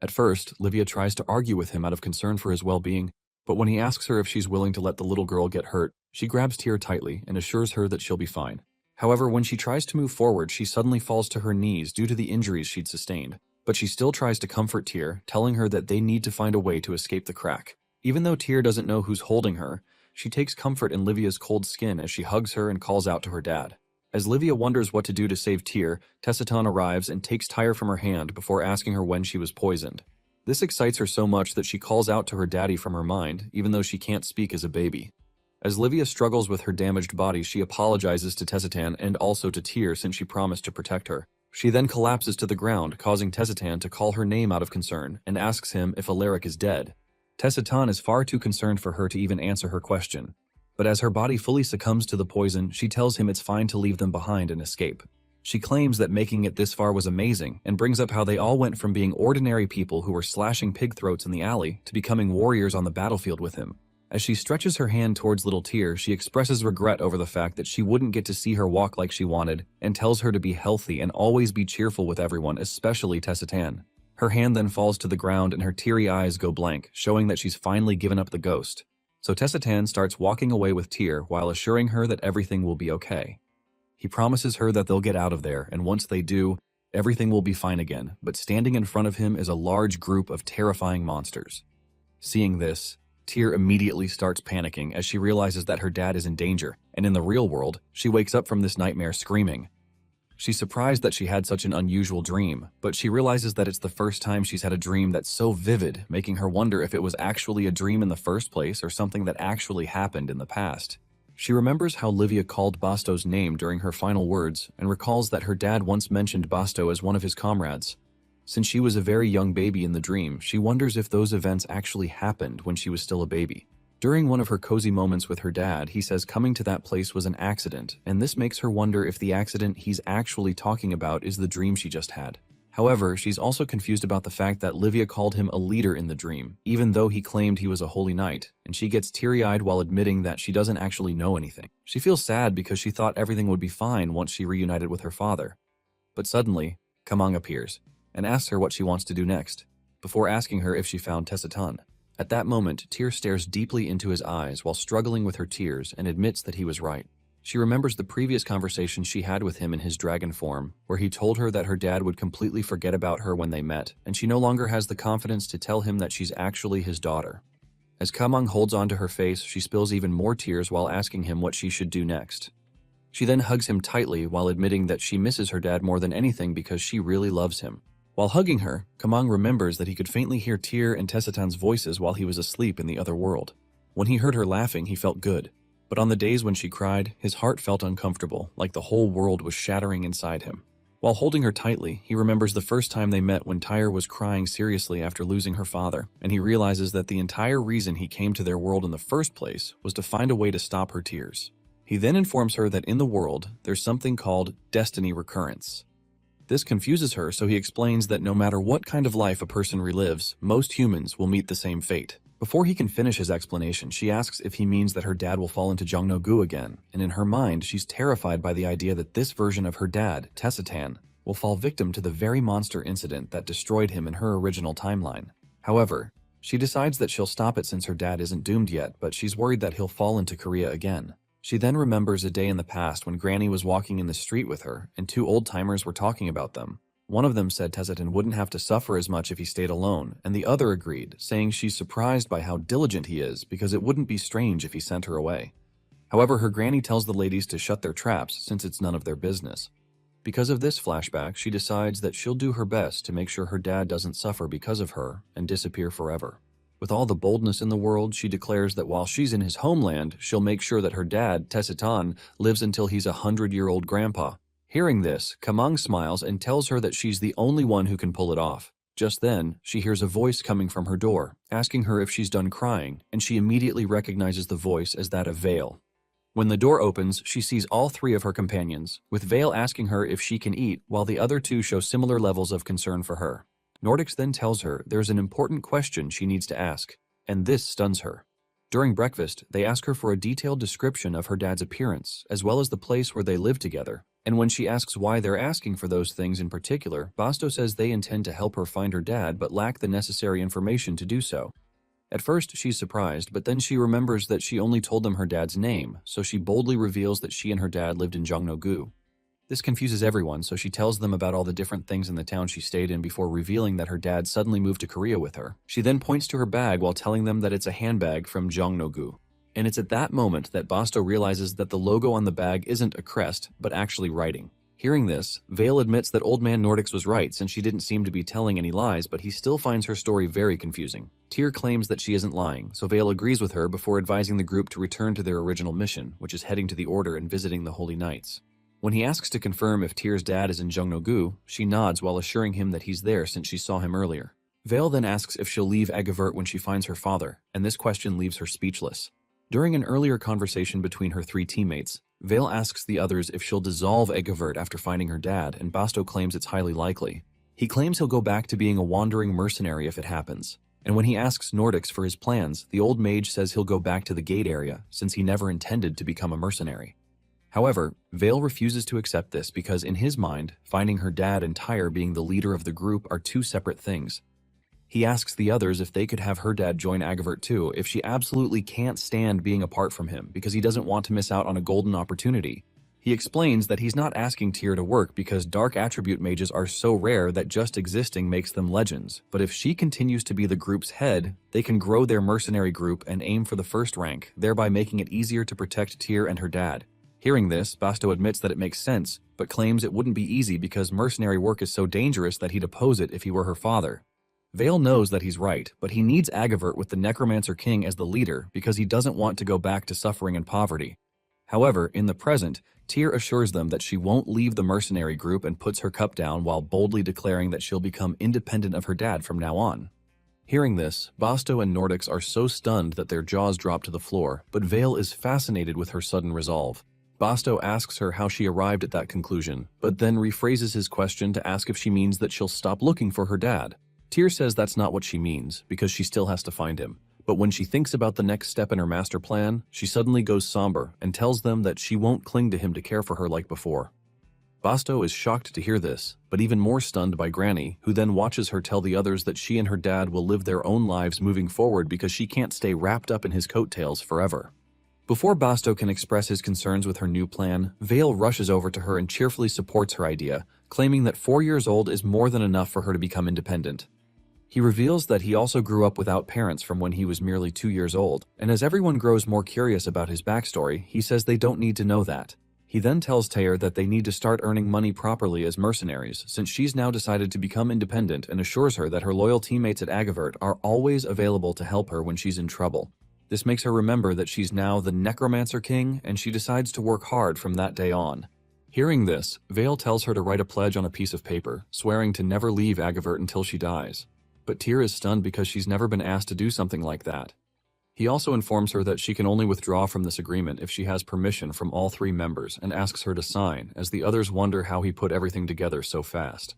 At first, Livia tries to argue with him out of concern for his well-being, but when he asks her if she's willing to let the little girl get hurt, she grabs Tyr tightly and assures her that she'll be fine. However, when she tries to move forward, she suddenly falls to her knees due to the injuries she'd sustained, but she still tries to comfort Tyr, telling her that they need to find a way to escape the crack. Even though Tyr doesn't know who's holding her, she takes comfort in Livia's cold skin as she hugs her and calls out to her dad. As Livia wonders what to do to save Tyr, Tessitan arrives and takes Tyr from her hand before asking her when she was poisoned. This excites her so much that she calls out to her daddy from her mind, even though she can't speak as a baby. As Livia struggles with her damaged body, she apologizes to Tessitan and also to Tyr since she promised to protect her. She then collapses to the ground, causing Tessitan to call her name out of concern and asks him if Alaric is dead. Tessitan is far too concerned for her to even answer her question. But as her body fully succumbs to the poison, she tells him it's fine to leave them behind and escape. She claims that making it this far was amazing and brings up how they all went from being ordinary people who were slashing pig throats in the alley to becoming warriors on the battlefield with him. As she stretches her hand towards little Tyr, she expresses regret over the fact that she wouldn't get to see her walk like she wanted and tells her to be healthy and always be cheerful with everyone, especially Tessitan. Her hand then falls to the ground and her teary eyes go blank, showing that she's finally given up the ghost. So Tessitan starts walking away with Tyr while assuring her that everything will be okay. He promises her that they'll get out of there, and once they do, everything will be fine again, but standing in front of him is a large group of terrifying monsters. Seeing this, Tyr immediately starts panicking as she realizes that her dad is in danger, and in the real world, she wakes up from this nightmare screaming. She's surprised that she had such an unusual dream, but she realizes that it's the first time she's had a dream that's so vivid, making her wonder if it was actually a dream in the first place or something that actually happened in the past. She remembers how Livia called Basto's name during her final words and recalls that her dad once mentioned Basto as one of his comrades. Since she was a very young baby in the dream, she wonders if those events actually happened when she was still a baby. During one of her cozy moments with her dad, he says coming to that place was an accident, and this makes her wonder if the accident he's actually talking about is the dream she just had. However, she's also confused about the fact that Livia called him a leader in the dream, even though he claimed he was a holy knight, and she gets teary-eyed while admitting that she doesn't actually know anything. She feels sad because she thought everything would be fine once she reunited with her father. But suddenly, Kamang appears and asks her what she wants to do next, before asking her if she found Tessitan. At that moment, Tyr stares deeply into his eyes while struggling with her tears and admits that he was right. She remembers the previous conversation she had with him in his dragon form, where he told her that her dad would completely forget about her when they met, and she no longer has the confidence to tell him that she's actually his daughter. As Kamang holds onto her face, she spills even more tears while asking him what she should do next. She then hugs him tightly while admitting that she misses her dad more than anything because she really loves him. While hugging her, Kamang remembers that he could faintly hear Tyr and Tessitan's voices while he was asleep in the other world. When he heard her laughing, he felt good. But on the days when she cried, his heart felt uncomfortable, like the whole world was shattering inside him. While holding her tightly, he remembers the first time they met when Tyr was crying seriously after losing her father, and he realizes that the entire reason he came to their world in the first place was to find a way to stop her tears. He then informs her that in the world, there's something called destiny recurrence. This confuses her, so he explains that no matter what kind of life a person relives, most humans will meet the same fate. Before he can finish his explanation, she asks if he means that her dad will fall into Jongno-gu again, and in her mind, she's terrified by the idea that this version of her dad, Tessitan, will fall victim to the very monster incident that destroyed him in her original timeline. However, she decides that she'll stop it since her dad isn't doomed yet, but she's worried that he'll fall into Korea again. She then remembers a day in the past when Granny was walking in the street with her, and two old-timers were talking about them. One of them said Tessitan wouldn't have to suffer as much if he stayed alone, and the other agreed, saying she's surprised by how diligent he is because it wouldn't be strange if he sent her away. However, her granny tells the ladies to shut their traps since it's none of their business. Because of this flashback, she decides that she'll do her best to make sure her dad doesn't suffer because of her and disappear forever. With all the boldness in the world, she declares that while she's in his homeland, she'll make sure that her dad, Tessitan, lives until he's a 100-year-old grandpa. Hearing this, Kamang smiles and tells her that she's the only one who can pull it off. Just then, she hears a voice coming from her door, asking her if she's done crying, and she immediately recognizes the voice as that of Vale. When the door opens, she sees all three of her companions, with Vale asking her if she can eat, while the other two show similar levels of concern for her. Nordics then tells her there's an important question she needs to ask, and this stuns her. During breakfast, they ask her for a detailed description of her dad's appearance, as well as the place where they live together, and when she asks why they're asking for those things in particular, Basto says they intend to help her find her dad but lack the necessary information to do so. At first, she's surprised, but then she remembers that she only told them her dad's name, so she boldly reveals that she and her dad lived in Jongno-gu. This confuses everyone, so she tells them about all the different things in the town she stayed in before revealing that her dad suddenly moved to Korea with her. She then points to her bag while telling them that it's a handbag from Jongno-gu. And it's at that moment that Basto realizes that the logo on the bag isn't a crest, but actually writing. Hearing this, Vale admits that Old Man Nordics was right since she didn't seem to be telling any lies, but he still finds her story very confusing. Tyr claims that she isn't lying, so Vale agrees with her before advising the group to return to their original mission, which is heading to the Order and visiting the Holy Knights. When he asks to confirm if Tyr's dad is in Jungno-gu, she nods while assuring him that he's there since she saw him earlier. Vale then asks if she'll leave Eggevert when she finds her father, and this question leaves her speechless. During an earlier conversation between her 3 teammates, Vale asks the others if she'll dissolve Eggevert after finding her dad, and Basto claims it's highly likely. He claims he'll go back to being a wandering mercenary if it happens. And when he asks Nordics for his plans, the old mage says he'll go back to the gate area, since he never intended to become a mercenary. However, Vale refuses to accept this because in his mind, finding her dad and Tyr being the leader of the group are 2 separate things. He asks the others if they could have her dad join Eggevert too, if she absolutely can't stand being apart from him because he doesn't want to miss out on a golden opportunity. He explains that he's not asking Tyr to work because dark attribute mages are so rare that just existing makes them legends, but if she continues to be the group's head, they can grow their mercenary group and aim for the 1st rank, thereby making it easier to protect Tyr and her dad. Hearing this, Basto admits that it makes sense, but claims it wouldn't be easy because mercenary work is so dangerous that he'd oppose it if he were her father. Vale knows that he's right, but he needs Eggevert with the Necromancer King as the leader because he doesn't want to go back to suffering and poverty. However, in the present, Tyr assures them that she won't leave the mercenary group and puts her cup down while boldly declaring that she'll become independent of her dad from now on. Hearing this, Basto and Nordics are so stunned that their jaws drop to the floor, but Vale is fascinated with her sudden resolve. Basto asks her how she arrived at that conclusion, but then rephrases his question to ask if she means that she'll stop looking for her dad. Tyr says that's not what she means, because she still has to find him. But when she thinks about the next step in her master plan, she suddenly goes somber and tells them that she won't cling to him to care for her like before. Basto is shocked to hear this, but even more stunned by Granny, who then watches her tell the others that she and her dad will live their own lives moving forward because she can't stay wrapped up in his coattails forever. Before Basto can express his concerns with her new plan, Vale rushes over to her and cheerfully supports her idea, claiming that 4 years old is more than enough for her to become independent. He reveals that he also grew up without parents from when he was merely 2 years old, and as everyone grows more curious about his backstory, he says they don't need to know that. He then tells Tyr that they need to start earning money properly as mercenaries, since she's now decided to become independent, and assures her that her loyal teammates at Eggevert are always available to help her when she's in trouble. This makes her remember that she's now the Necromancer King, and she decides to work hard from that day on. Hearing this, Vale tells her to write a pledge on a piece of paper, swearing to never leave Eggevert until she dies. But Tyr is stunned because she's never been asked to do something like that. He also informs her that she can only withdraw from this agreement if she has permission from all 3 members and asks her to sign, as the others wonder how he put everything together so fast.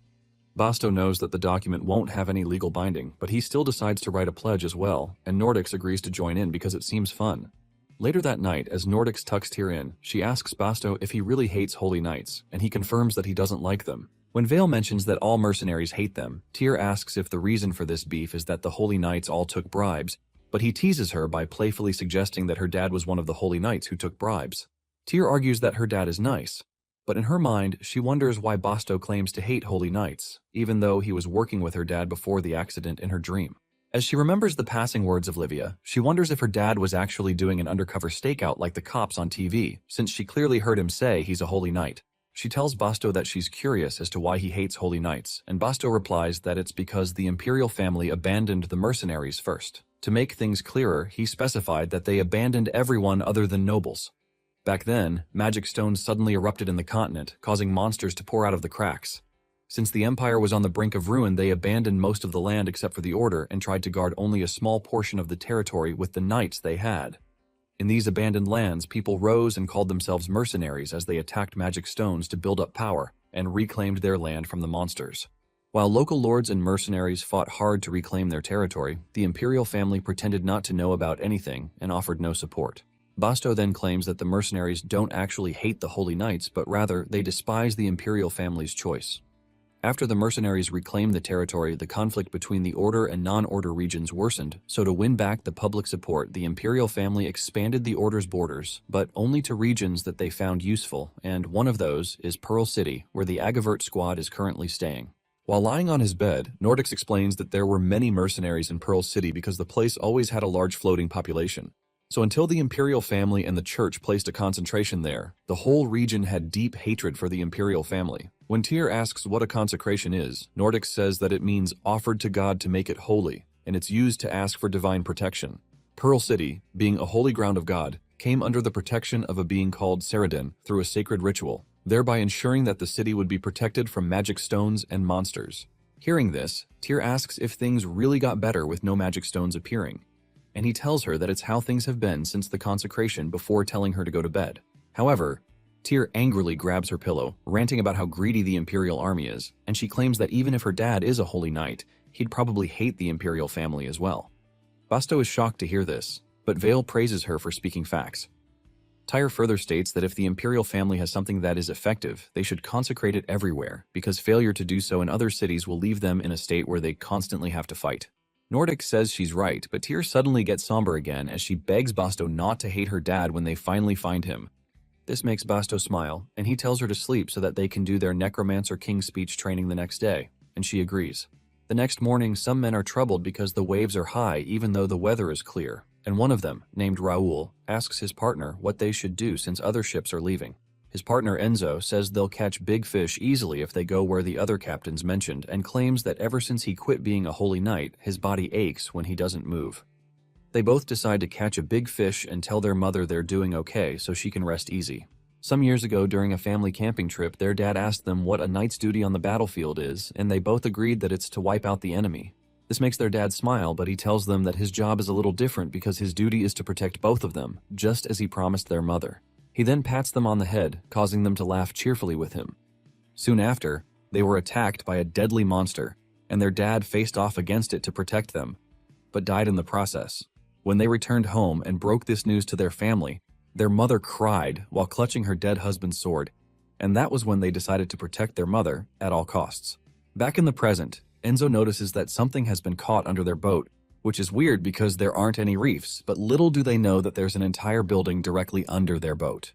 Basto knows that the document won't have any legal binding, but he still decides to write a pledge as well, and Nordics agrees to join in because it seems fun. Later that night, as Nordics tucks Tyr in, she asks Basto if he really hates Holy Knights, and he confirms that he doesn't like them. When Vale mentions that all mercenaries hate them, Tyr asks if the reason for this beef is that the Holy Knights all took bribes, but he teases her by playfully suggesting that her dad was one of the Holy Knights who took bribes. Tyr argues that her dad is nice, but in her mind, she wonders why Basto claims to hate Holy Knights, even though he was working with her dad before the accident in her dream. As she remembers the passing words of Livia, she wonders if her dad was actually doing an undercover stakeout like the cops on TV, since she clearly heard him say he's a Holy Knight. She tells Basto that she's curious as to why he hates Holy Knights, and Basto replies that it's because the Imperial family abandoned the mercenaries first. To make things clearer, he specified that they abandoned everyone other than nobles. Back then, magic stones suddenly erupted in the continent, causing monsters to pour out of the cracks. Since the Empire was on the brink of ruin, they abandoned most of the land except for the Order and tried to guard only a small portion of the territory with the knights they had. In these abandoned lands, people rose and called themselves mercenaries as they attacked magic stones to build up power and reclaimed their land from the monsters. While local lords and mercenaries fought hard to reclaim their territory, the Imperial family pretended not to know about anything and offered no support. Basto then claims that the mercenaries don't actually hate the Holy Knights, but rather they despise the Imperial family's choice. After the mercenaries reclaimed the territory, the conflict between the Order and non-Order regions worsened, so to win back the public support, the Imperial family expanded the Order's borders, but only to regions that they found useful, and one of those is Pearl City, where the Eggevert squad is currently staying. While lying on his bed, Nordics explains that there were many mercenaries in Pearl City because the place always had a large floating population. So until the imperial family and the church placed a concentration there, the whole region had deep hatred for the imperial family. When Tyr asks what a consecration is, Nordic says that it means offered to God to make it holy, and it's used to ask for divine protection. Pearl City, being a holy ground of God, came under the protection of a being called Saradin through a sacred ritual, thereby ensuring that the city would be protected from magic stones and monsters. Hearing this, Tyr asks if things really got better with no magic stones appearing, and he tells her that it's how things have been since the consecration before telling her to go to bed. However, Tyr angrily grabs her pillow, ranting about how greedy the Imperial army is, and she claims that even if her dad is a holy knight, he'd probably hate the Imperial family as well. Basto is shocked to hear this, but Vale praises her for speaking facts. Tyr further states that if the Imperial family has something that is effective, they should consecrate it everywhere, because failure to do so in other cities will leave them in a state where they constantly have to fight. Nordic says she's right, but Tyr suddenly gets somber again as she begs Basto not to hate her dad when they finally find him. This makes Basto smile, and he tells her to sleep so that they can do their Necromancer King speech training the next day, and she agrees. The next morning, some men are troubled because the waves are high even though the weather is clear, and one of them, named Raoul, asks his partner what they should do since other ships are leaving. His partner Enzo says they'll catch big fish easily if they go where the other captains mentioned, and claims that ever since he quit being a holy knight, his body aches when he doesn't move. They both decide to catch a big fish and tell their mother they're doing okay so she can rest easy. Some years ago during a family camping trip, their dad asked them what a knight's duty on the battlefield is, and they both agreed that it's to wipe out the enemy. This makes their dad smile, but he tells them that his job is a little different because his duty is to protect both of them, just as he promised their mother. He then pats them on the head, causing them to laugh cheerfully with him. Soon after, they were attacked by a deadly monster, and their dad faced off against it to protect them, but died in the process. When they returned home and broke this news to their family, their mother cried while clutching her dead husband's sword, and that was when they decided to protect their mother at all costs. Back in the present, Enzo notices that something has been caught under their boat, which is weird because there aren't any reefs, but little do they know that there's an entire building directly under their boat.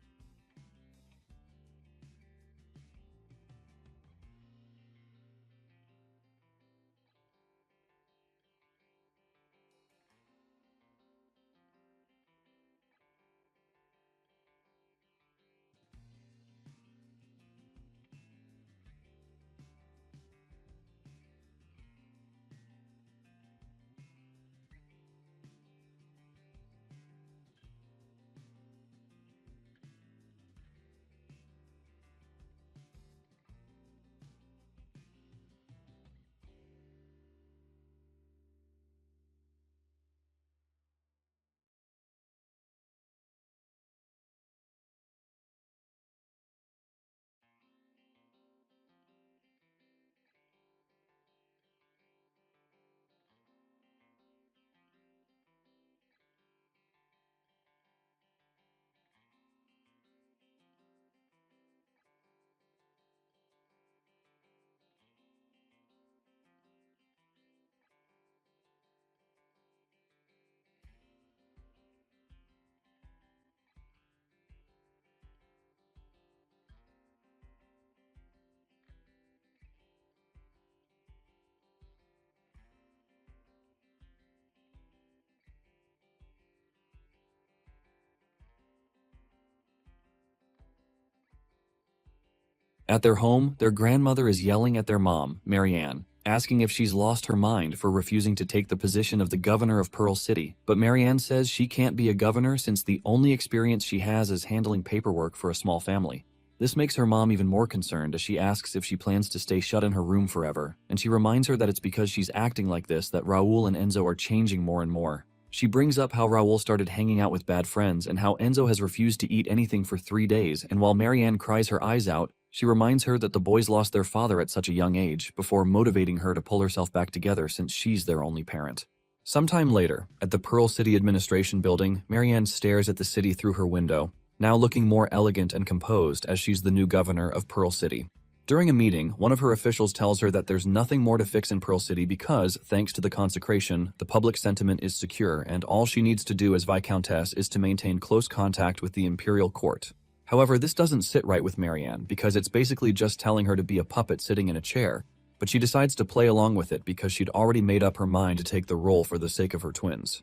At their home, their grandmother is yelling at their mom, Marianne, asking if she's lost her mind for refusing to take the position of the governor of Pearl City. But Marianne says she can't be a governor since the only experience she has is handling paperwork for a small family. This makes her mom even more concerned as she asks if she plans to stay shut in her room forever, and she reminds her that it's because she's acting like this that Raoul and Enzo are changing more and more. She brings up how Raoul started hanging out with bad friends and how Enzo has refused to eat anything for 3 days, and while Marianne cries her eyes out, she reminds her that the boys lost their father at such a young age, before motivating her to pull herself back together since she's their only parent. Sometime later, at the Pearl City Administration Building, Marianne stares at the city through her window, now looking more elegant and composed as she's the new governor of Pearl City. During a meeting, one of her officials tells her that there's nothing more to fix in Pearl City because, thanks to the consecration, the public sentiment is secure and all she needs to do as Viscountess is to maintain close contact with the imperial court. However, this doesn't sit right with Marianne because it's basically just telling her to be a puppet sitting in a chair, but she decides to play along with it because she'd already made up her mind to take the role for the sake of her twins.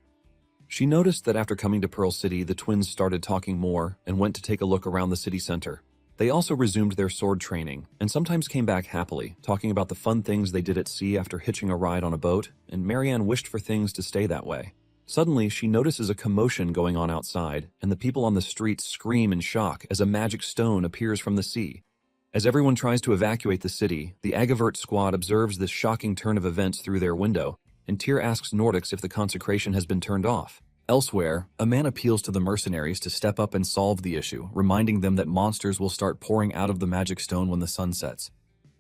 She noticed that after coming to Pearl City, the twins started talking more and went to take a look around the city center. They also resumed their sword training and sometimes came back happily, talking about the fun things they did at sea after hitching a ride on a boat, and Marianne wished for things to stay that way. Suddenly, she notices a commotion going on outside, and the people on the streets scream in shock as a magic stone appears from the sea. As everyone tries to evacuate the city, the Agavert squad observes this shocking turn of events through their window, and Tyr asks Nordics if the consecration has been turned off. Elsewhere, a man appeals to the mercenaries to step up and solve the issue, reminding them that monsters will start pouring out of the magic stone when the sun sets.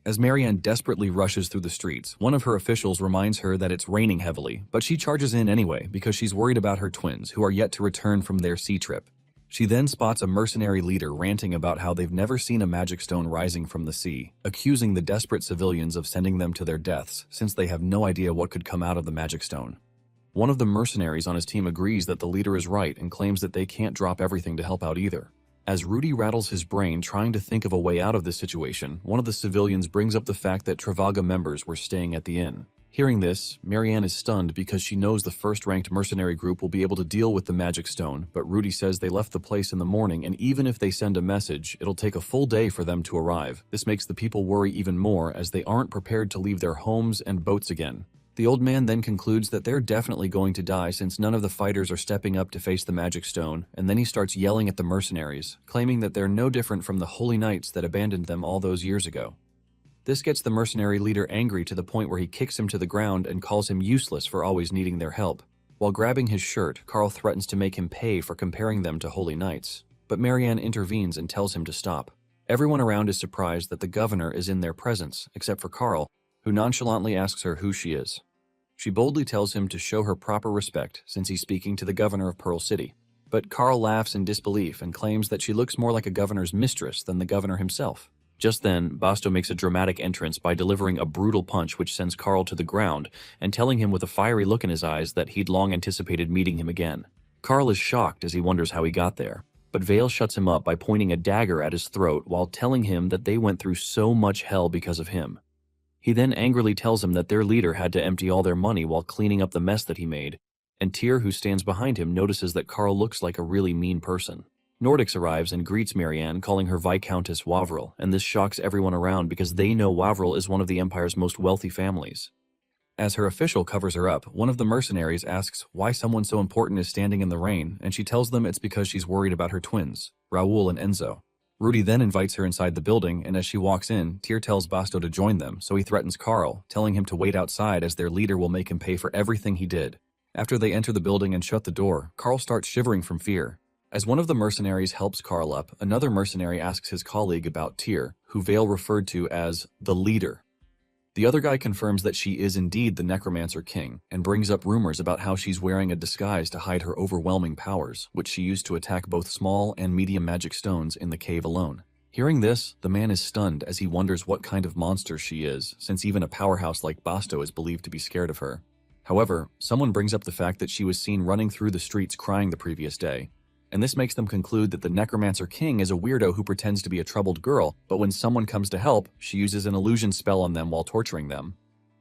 As Marianne desperately rushes through the streets, one of her officials reminds her that it's raining heavily, but she charges in anyway because she's worried about her twins, who are yet to return from their sea trip. She then spots a mercenary leader ranting about how they've never seen a magic stone rising from the sea, accusing the desperate civilians of sending them to their deaths since they have no idea what could come out of the magic stone. One of the mercenaries on his team agrees that the leader is right and claims that they can't drop everything to help out either. As Rudy rattles his brain trying to think of a way out of this situation, one of the civilians brings up the fact that Travaga members were staying at the inn. Hearing this, Marianne is stunned because she knows the first-ranked mercenary group will be able to deal with the magic stone, but Rudy says they left the place in the morning, and even if they send a message, it'll take a full day for them to arrive. This makes the people worry even more as they aren't prepared to leave their homes and boats again. The old man then concludes that they're definitely going to die since none of the fighters are stepping up to face the magic stone, and then he starts yelling at the mercenaries, claiming that they're no different from the holy knights that abandoned them all those years ago. This gets the mercenary leader angry to the point where he kicks him to the ground and calls him useless for always needing their help. While grabbing his shirt, Carl threatens to make him pay for comparing them to holy knights, but Marianne intervenes and tells him to stop. Everyone around is surprised that the governor is in their presence, except for Carl, who nonchalantly asks her who she is. She boldly tells him to show her proper respect since he's speaking to the governor of Pearl City. But Carl laughs in disbelief and claims that she looks more like a governor's mistress than the governor himself. Just then, Basto makes a dramatic entrance by delivering a brutal punch which sends Carl to the ground and telling him with a fiery look in his eyes that he'd long anticipated meeting him again. Carl is shocked as he wonders how he got there, but Vale shuts him up by pointing a dagger at his throat while telling him that they went through so much hell because of him. He then angrily tells him that their leader had to empty all their money while cleaning up the mess that he made, and Tyr, who stands behind him, notices that Carl looks like a really mean person. Nordics arrives and greets Marianne, calling her Viscountess Wavril, and this shocks everyone around because they know Wavril is one of the Empire's most wealthy families. As her official covers her up, one of the mercenaries asks why someone so important is standing in the rain, and she tells them it's because she's worried about her twins, Raoul and Enzo. Rudy then invites her inside the building, and as she walks in, Tyr tells Basto to join them, so he threatens Carl, telling him to wait outside as their leader will make him pay for everything he did. After they enter the building and shut the door, Carl starts shivering from fear. As one of the mercenaries helps Carl up, another mercenary asks his colleague about Tyr, who Vale referred to as the leader. The other guy confirms that she is indeed the Necromancer King, and brings up rumors about how she's wearing a disguise to hide her overwhelming powers, which she used to attack both small and medium magic stones in the cave alone. Hearing this, the man is stunned as he wonders what kind of monster she is, since even a powerhouse like Basto is believed to be scared of her. However, someone brings up the fact that she was seen running through the streets crying the previous day, and this makes them conclude that the Necromancer King is a weirdo who pretends to be a troubled girl, but when someone comes to help, she uses an illusion spell on them while torturing them.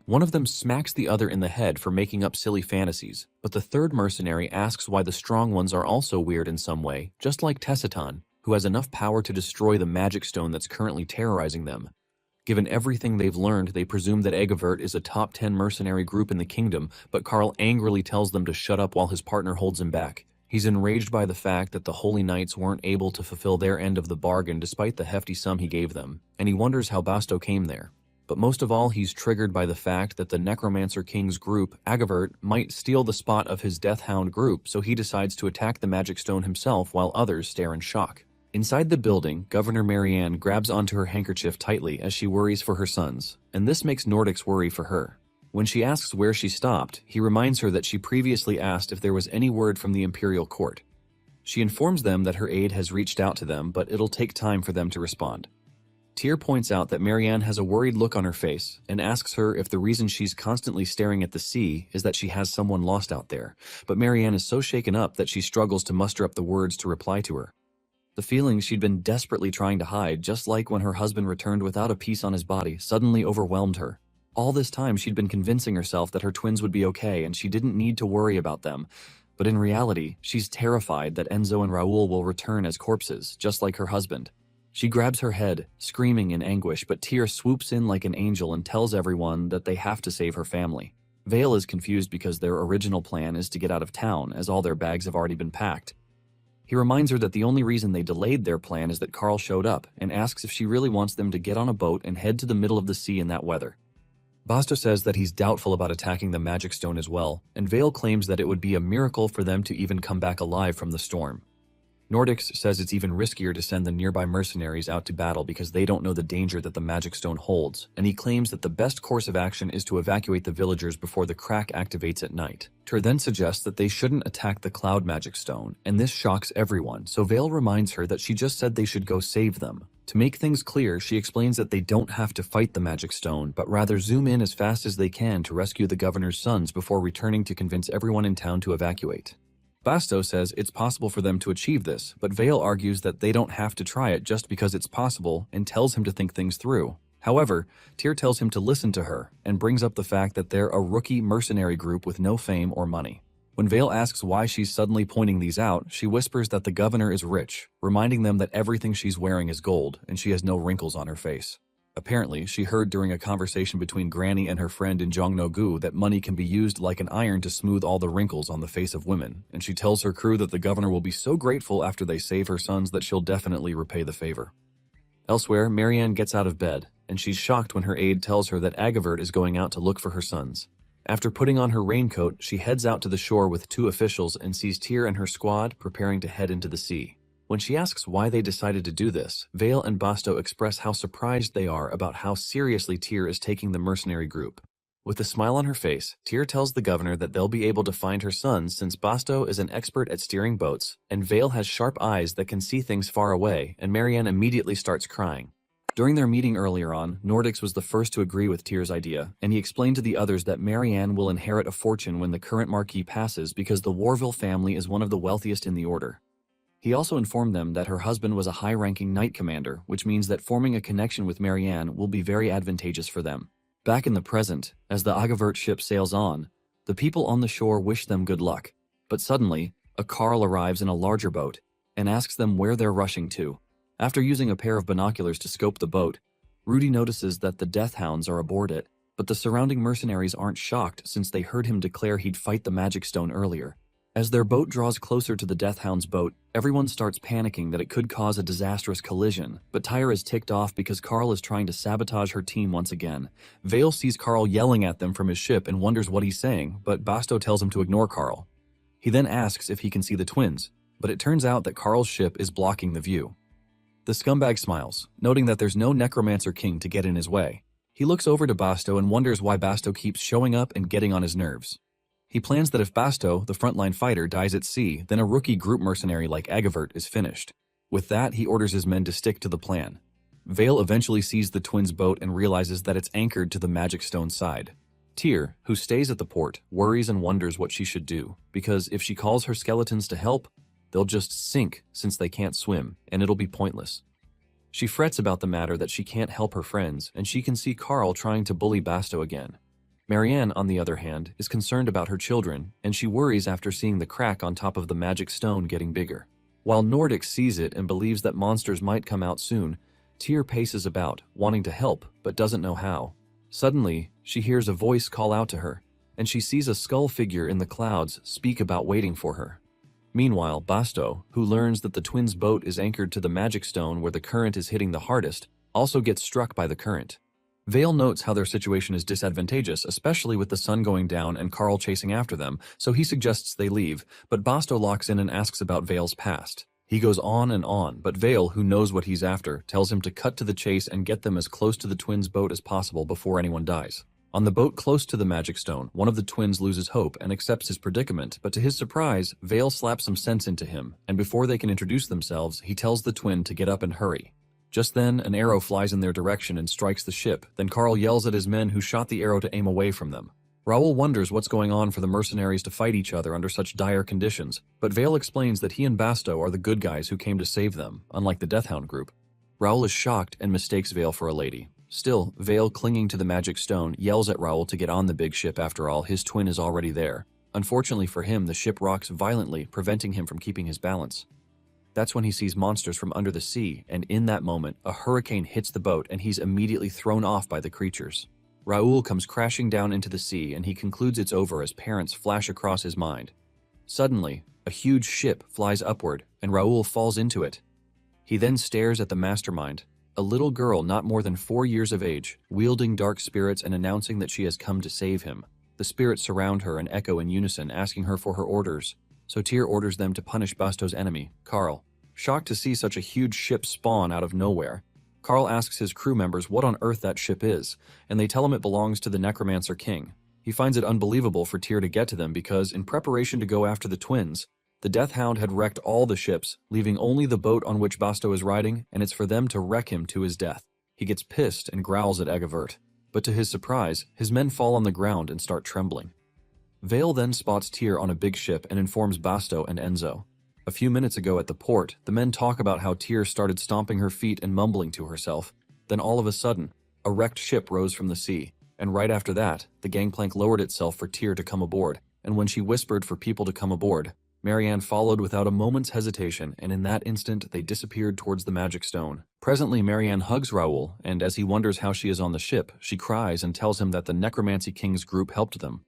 One of them smacks the other in the head for making up silly fantasies, but the third mercenary asks why the strong ones are also weird in some way, just like Tessiton, who has enough power to destroy the magic stone that's currently terrorizing them. Given everything they've learned, they presume that Agavert is a top 10 mercenary group in the kingdom, but Carl angrily tells them to shut up while his partner holds him back. He's enraged by the fact that the Holy Knights weren't able to fulfill their end of the bargain despite the hefty sum he gave them, and he wonders how Basto came there. But most of all, he's triggered by the fact that the Necromancer King's group, Agavert, might steal the spot of his Death Hound group, so he decides to attack the Magic Stone himself while others stare in shock. Inside the building, Governor Marianne grabs onto her handkerchief tightly as she worries for her sons, and this makes Nordics worry for her. When she asks where she stopped, he reminds her that she previously asked if there was any word from the Imperial Court. She informs them that her aide has reached out to them, but it'll take time for them to respond. Tyr points out that Marianne has a worried look on her face and asks her if the reason she's constantly staring at the sea is that she has someone lost out there, but Marianne is so shaken up that she struggles to muster up the words to reply to her. The feelings she'd been desperately trying to hide, just like when her husband returned without a piece on his body, suddenly overwhelmed her. All this time she'd been convincing herself that her twins would be okay and she didn't need to worry about them, But in reality, she's terrified that Enzo and Raul will return as corpses, just like her husband. She grabs her head, screaming in anguish, but Tyr swoops in like an angel and tells everyone that they have to save her family. Vale is confused because their original plan is to get out of town, as all their bags have already been packed. He reminds her that the only reason they delayed their plan is that Carl showed up, and asks if she really wants them to get on a boat and head to the middle of the sea in that weather. Basto says that he's doubtful about attacking the magic stone as well, and Vale claims that it would be a miracle for them to even come back alive from the storm. Nordics says it's even riskier to send the nearby mercenaries out to battle because they don't know the danger that the magic stone holds, and he claims that the best course of action is to evacuate the villagers before the crack activates at night. Tyr then suggests that they shouldn't attack the cloud magic stone, and this shocks everyone, so Vale reminds her that she just said they should go save them. To make things clear, she explains that they don't have to fight the magic stone, but rather zoom in as fast as they can to rescue the governor's sons before returning to convince everyone in town to evacuate. Basto says it's possible for them to achieve this, but Vale argues that they don't have to try it just because it's possible and tells him to think things through. However, Tyr tells him to listen to her and brings up the fact that they're a rookie mercenary group with no fame or money. When Vale asks why she's suddenly pointing these out, she whispers that the governor is rich, reminding them that everything she's wearing is gold and she has no wrinkles on her face. Apparently, she heard during a conversation between Granny and her friend in Jongno-gu that money can be used like an iron to smooth all the wrinkles on the face of women, and she tells her crew that the governor will be so grateful after they save her sons that she'll definitely repay the favor. Elsewhere, Marianne gets out of bed, and she's shocked when her aide tells her that Agavert is going out to look for her sons. After putting on her raincoat, she heads out to the shore with two officials and sees Tyr and her squad preparing to head into the sea. When she asks why they decided to do this, Vale and Basto express how surprised they are about how seriously Tyr is taking the mercenary group. With a smile on her face, Tyr tells the governor that they'll be able to find her sons since Basto is an expert at steering boats, and Vale has sharp eyes that can see things far away, and Marianne immediately starts crying. During their meeting earlier on, Nordics was the first to agree with Tyr's idea, and he explained to the others that Marianne will inherit a fortune when the current marquis passes because the Warville family is one of the wealthiest in the order. He also informed them that her husband was a high-ranking knight commander, which means that forming a connection with Marianne will be very advantageous for them. Back in the present, as the Agavert ship sails on, the people on the shore wish them good luck. But suddenly, a Carl arrives in a larger boat and asks them where they're rushing to. After using a pair of binoculars to scope the boat, Rudy notices that the Death Hounds are aboard it, but the surrounding mercenaries aren't shocked since they heard him declare he'd fight the Magic Stone earlier. As their boat draws closer to the Death Hound's boat, everyone starts panicking that it could cause a disastrous collision, but Tyra is ticked off because Carl is trying to sabotage her team once again. Vale sees Carl yelling at them from his ship and wonders what he's saying, but Basto tells him to ignore Carl. He then asks if he can see the twins, but it turns out that Carl's ship is blocking the view. The scumbag smiles, noting that there's no Necromancer King to get in his way. He looks over to Basto and wonders why Basto keeps showing up and getting on his nerves. He plans that if Basto, the frontline fighter, dies at sea, then a rookie group mercenary like Agavert is finished. With that, he orders his men to stick to the plan. Vale eventually sees the twins' boat and realizes that it's anchored to the Magic Stone side. Tyr, who stays at the port, worries and wonders what she should do, because if she calls her skeletons to help, they'll just sink since they can't swim, and it'll be pointless. She frets about the matter that she can't help her friends, and she can see Carl trying to bully Basto again. Marianne, on the other hand, is concerned about her children, and she worries after seeing the crack on top of the magic stone getting bigger. While Nordic sees it and believes that monsters might come out soon, Tyr paces about, wanting to help, but doesn't know how. Suddenly, she hears a voice call out to her, and she sees a skull figure in the clouds speak about waiting for her. Meanwhile, Basto, who learns that the twins' boat is anchored to the magic stone where the current is hitting the hardest, also gets struck by the current. Vale notes how their situation is disadvantageous, especially with the sun going down and Carl chasing after them, so he suggests they leave, but Basto locks in and asks about Vale's past. He goes on, but Vale, who knows what he's after, tells him to cut to the chase and get them as close to the twins' boat as possible before anyone dies. On the boat close to the Magic Stone, one of the twins loses hope and accepts his predicament, but to his surprise, Vale slaps some sense into him, and before they can introduce themselves, he tells the twin to get up and hurry. Just then, an arrow flies in their direction and strikes the ship. Then Carl yells at his men who shot the arrow to aim away from them. Raul wonders what's going on for the mercenaries to fight each other under such dire conditions, but Vale explains that he and Basto are the good guys who came to save them, unlike the Deathhound group. Raul is shocked and mistakes Vale for a lady. Still, Vale, clinging to the magic stone, yells at Raul to get on the big ship after all, his twin is already there. Unfortunately for him, the ship rocks violently, preventing him from keeping his balance. That's when he sees monsters from under the sea, and in that moment, a hurricane hits the boat and he's immediately thrown off by the creatures. Raul comes crashing down into the sea and he concludes it's over as parents flash across his mind. Suddenly, a huge ship flies upward and Raul falls into it. He then stares at the mastermind, a little girl not more than 4 years of age, wielding dark spirits and announcing that she has come to save him. The spirits surround her and echo in unison, asking her for her orders. So Tyr orders them to punish Basto's enemy, Carl. Shocked to see such a huge ship spawn out of nowhere, Carl asks his crew members what on earth that ship is, and they tell him it belongs to the Necromancer King. He finds it unbelievable for Tyr to get to them because, in preparation to go after the twins, the Death Hound had wrecked all the ships, leaving only the boat on which Basto is riding, and it's for them to wreck him to his death. He gets pissed and growls at Egavert, but to his surprise, his men fall on the ground and start trembling. Vale then spots Tyr on a big ship and informs Basto and Enzo. A few minutes ago at the port, the men talk about how Tyr started stomping her feet and mumbling to herself. Then all of a sudden, a wrecked ship rose from the sea, and right after that, the gangplank lowered itself for Tyr to come aboard, and when she whispered for people to come aboard, Marianne followed without a moment's hesitation, and in that instant they disappeared towards the magic stone. Presently, Marianne hugs Raul, and as he wonders how she is on the ship, she cries and tells him that the Necromancy King's group helped them.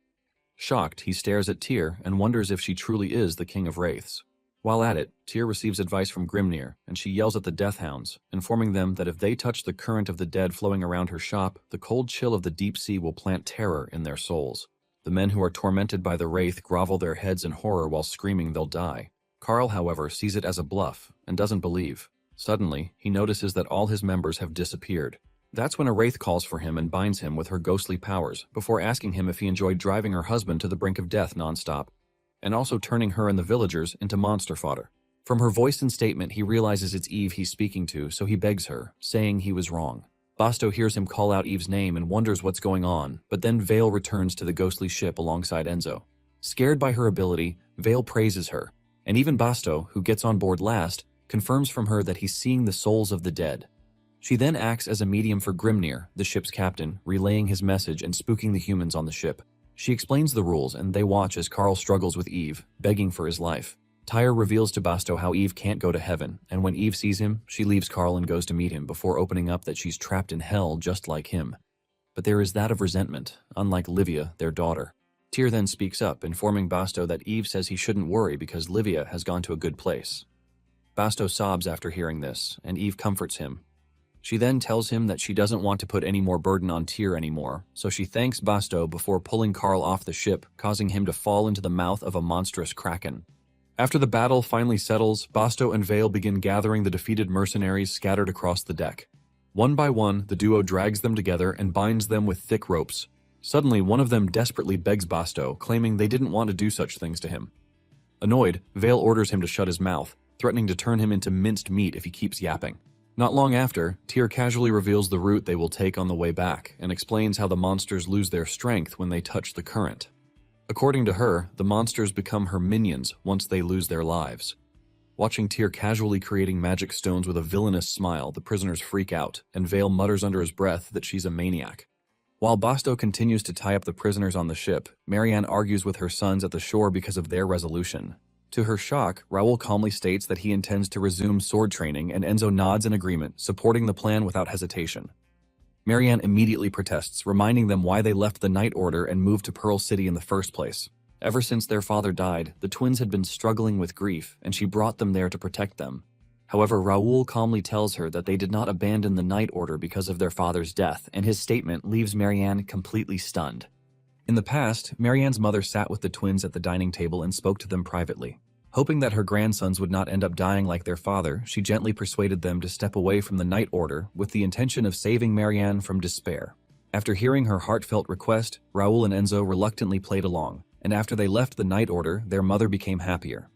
Shocked, he stares at Tyr and wonders if she truly is the King of Wraiths. While at it, Tyr receives advice from Grimnir, and she yells at the Death Hounds, informing them that if they touch the current of the dead flowing around her shop, the cold chill of the deep sea will plant terror in their souls. The men who are tormented by the Wraith grovel their heads in horror while screaming they'll die. Carl, however, sees it as a bluff and doesn't believe. Suddenly, he notices that all his members have disappeared. That's when a Wraith calls for him and binds him with her ghostly powers, before asking him if he enjoyed driving her husband to the brink of death nonstop, and also turning her and the villagers into monster fodder. From her voice and statement, he realizes it's Eve he's speaking to, so he begs her, saying he was wrong. Basto hears him call out Eve's name and wonders what's going on, but then Vale returns to the ghostly ship alongside Enzo. Scared by her ability, Vale praises her, and even Basto, who gets on board last, confirms from her that he's seeing the souls of the dead. She then acts as a medium for Grimnir, the ship's captain, relaying his message and spooking the humans on the ship. She explains the rules, and they watch as Carl struggles with Eve, begging for his life. Tyr reveals to Basto how Eve can't go to heaven, and when Eve sees him, she leaves Carl and goes to meet him before opening up that she's trapped in hell just like him. But there is that of resentment, unlike Livia, their daughter. Tyr then speaks up, informing Basto that Eve says he shouldn't worry because Livia has gone to a good place. Basto sobs after hearing this, and Eve comforts him. She then tells him that she doesn't want to put any more burden on Tyr anymore, so she thanks Basto before pulling Carl off the ship, causing him to fall into the mouth of a monstrous kraken. After the battle finally settles, Basto and Vale begin gathering the defeated mercenaries scattered across the deck. One by one, the duo drags them together and binds them with thick ropes. Suddenly, one of them desperately begs Basto, claiming they didn't want to do such things to him. Annoyed, Vale orders him to shut his mouth, threatening to turn him into minced meat if he keeps yapping. Not long after, Tyr casually reveals the route they will take on the way back and explains how the monsters lose their strength when they touch the current. According to her, the monsters become her minions once they lose their lives. Watching Tyr casually creating magic stones with a villainous smile, the prisoners freak out, and Vale mutters under his breath that she's a maniac. While Basto continues to tie up the prisoners on the ship, Marianne argues with her sons at the shore because of their resolution. To her shock, Raul calmly states that he intends to resume sword training, and Enzo nods in agreement, supporting the plan without hesitation. Marianne immediately protests, reminding them why they left the Night Order and moved to Pearl City in the first place. Ever since their father died, the twins had been struggling with grief, and she brought them there to protect them. However, Raul calmly tells her that they did not abandon the Night Order because of their father's death, and his statement leaves Marianne completely stunned. In the past, Marianne's mother sat with the twins at the dining table and spoke to them privately. Hoping that her grandsons would not end up dying like their father, she gently persuaded them to step away from the Night Order with the intention of saving Marianne from despair. After hearing her heartfelt request, Raul and Enzo reluctantly played along, and after they left the Night Order, their mother became happier.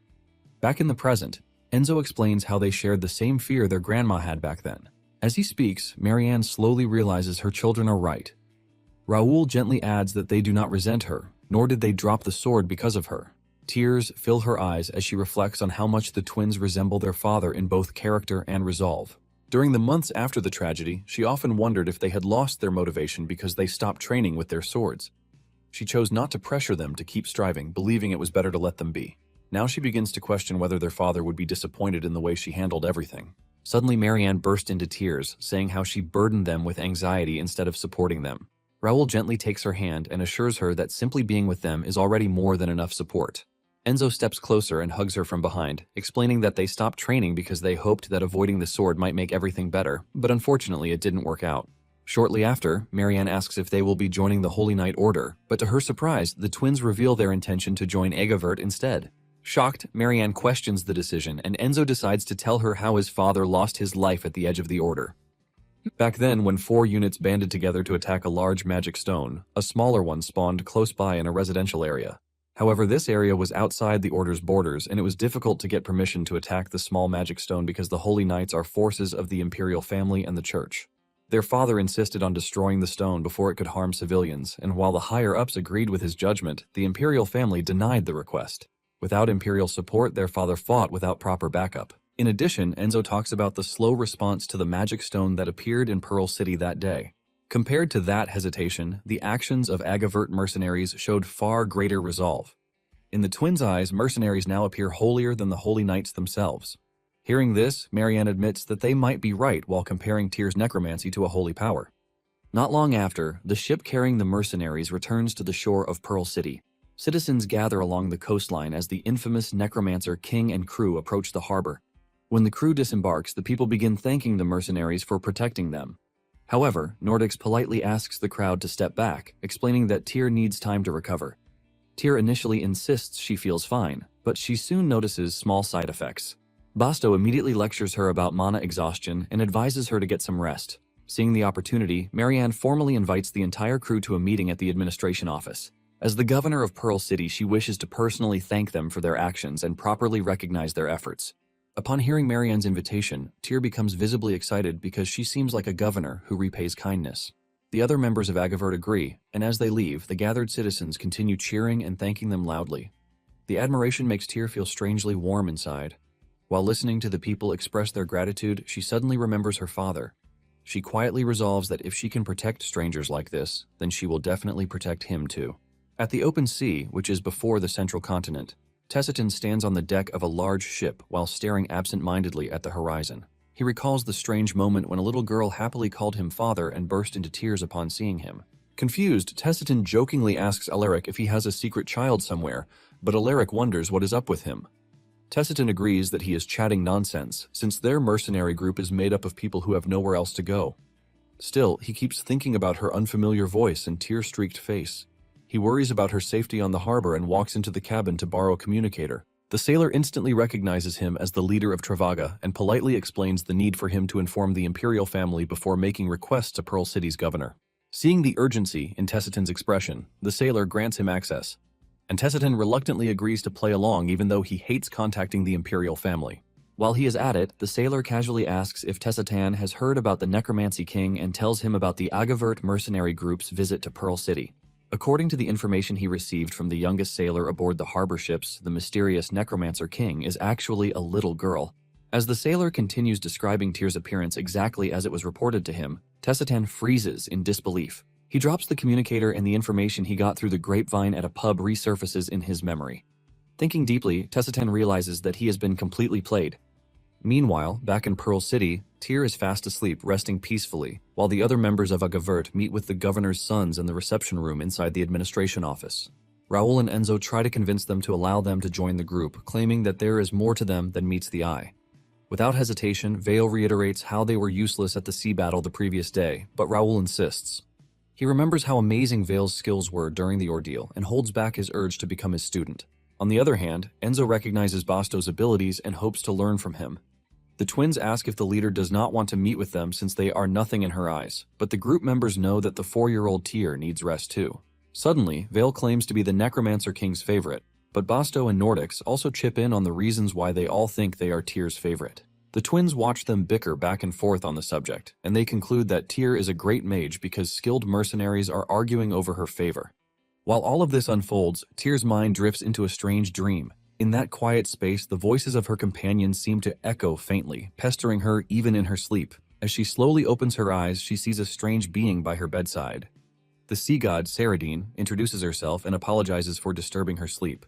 Back in the present, Enzo explains how they shared the same fear their grandma had back then. As he speaks, Marianne slowly realizes her children are right. Raul gently adds that they do not resent her, nor did they drop the sword because of her. Tears fill her eyes as she reflects on how much the twins resemble their father in both character and resolve. During the months after the tragedy, she often wondered if they had lost their motivation because they stopped training with their swords. She chose not to pressure them to keep striving, believing it was better to let them be. Now she begins to question whether their father would be disappointed in the way she handled everything. Suddenly Marianne burst into tears, saying how she burdened them with anxiety instead of supporting them. Raoul gently takes her hand and assures her that simply being with them is already more than enough support. Enzo steps closer and hugs her from behind, explaining that they stopped training because they hoped that avoiding the sword might make everything better, but unfortunately it didn't work out. Shortly after, Marianne asks if they will be joining the Holy Knight Order, but to her surprise, the twins reveal their intention to join Agavert instead. Shocked, Marianne questions the decision, and Enzo decides to tell her how his father lost his life at the edge of the Order. Back then, when 4 units banded together to attack a large magic stone, a smaller one spawned close by in a residential area. However, this area was outside the Order's borders, and it was difficult to get permission to attack the small magic stone because the Holy Knights are forces of the Imperial family and the Church. Their father insisted on destroying the stone before it could harm civilians, and while the higher-ups agreed with his judgment, the Imperial family denied the request. Without Imperial support, their father fought without proper backup. In addition, Enzo talks about the slow response to the magic stone that appeared in Pearl City that day. Compared to that hesitation, the actions of Agavert mercenaries showed far greater resolve. In the twins' eyes, mercenaries now appear holier than the Holy Knights themselves. Hearing this, Marianne admits that they might be right while comparing Tyr's necromancy to a holy power. Not long after, the ship carrying the mercenaries returns to the shore of Pearl City. Citizens gather along the coastline as the infamous necromancer king and crew approach the harbor. When the crew disembarks, the people begin thanking the mercenaries for protecting them. However, Nordics politely asks the crowd to step back, explaining that Tyr needs time to recover. Tyr initially insists she feels fine, but she soon notices small side effects. Basto immediately lectures her about mana exhaustion and advises her to get some rest. Seeing the opportunity, Marianne formally invites the entire crew to a meeting at the administration office. As the governor of Pearl City, she wishes to personally thank them for their actions and properly recognize their efforts. Upon hearing Marianne's invitation, Tyr becomes visibly excited because she seems like a governor who repays kindness. The other members of Agavert agree, and as they leave, the gathered citizens continue cheering and thanking them loudly. The admiration makes Tyr feel strangely warm inside. While listening to the people express their gratitude, she suddenly remembers her father. She quietly resolves that if she can protect strangers like this, then she will definitely protect him too. At the open sea, which is before the central continent, Tessiton stands on the deck of a large ship while staring absent-mindedly at the horizon. He recalls the strange moment when a little girl happily called him father and burst into tears upon seeing him. Confused, Tessiton jokingly asks Alaric if he has a secret child somewhere, but Alaric wonders what is up with him. Tessiton agrees that he is chatting nonsense, since their mercenary group is made up of people who have nowhere else to go. Still, he keeps thinking about her unfamiliar voice and tear-streaked face. He worries about her safety on the harbor and walks into the cabin to borrow a communicator. The sailor instantly recognizes him as the leader of Travaga and politely explains the need for him to inform the Imperial family before making requests to Pearl City's governor. Seeing the urgency in Tessiton's expression, the sailor grants him access, and Tessiton reluctantly agrees to play along even though he hates contacting the Imperial family. While he is at it, the sailor casually asks if Tessitan has heard about the Necromancy King and tells him about the Agavert mercenary group's visit to Pearl City. According to the information he received from the youngest sailor aboard the harbor ships, the mysterious Necromancer King is actually a little girl. As the sailor continues describing Tyr's appearance exactly as it was reported to him, Tessitan freezes in disbelief. He drops the communicator and the information he got through the grapevine at a pub resurfaces in his memory. Thinking deeply, Tessitan realizes that he has been completely played. Meanwhile, back in Pearl City, Tyr is fast asleep, resting peacefully, while the other members of Agavert meet with the governor's sons in the reception room inside the administration office. Raoul and Enzo try to convince them to allow them to join the group, claiming that there is more to them than meets the eye. Without hesitation, Vale reiterates how they were useless at the sea battle the previous day, but Raoul insists. He remembers how amazing Vale's skills were during the ordeal and holds back his urge to become his student. On the other hand, Enzo recognizes Basto's abilities and hopes to learn from him. The twins ask if the leader does not want to meet with them since they are nothing in her eyes, but the group members know that the 4-year-old Tyr needs rest too. Suddenly, Vale claims to be the Necromancer King's favorite, but Basto and Nordics also chip in on the reasons why they all think they are Tyr's favorite. The twins watch them bicker back and forth on the subject, and they conclude that Tyr is a great mage because skilled mercenaries are arguing over her favor. While all of this unfolds, Tyr's mind drifts into a strange dream. In that quiet space, the voices of her companions seem to echo faintly, pestering her even in her sleep. As she slowly opens her eyes, she sees a strange being by her bedside. The sea god, Saradine, introduces herself and apologizes for disturbing her sleep.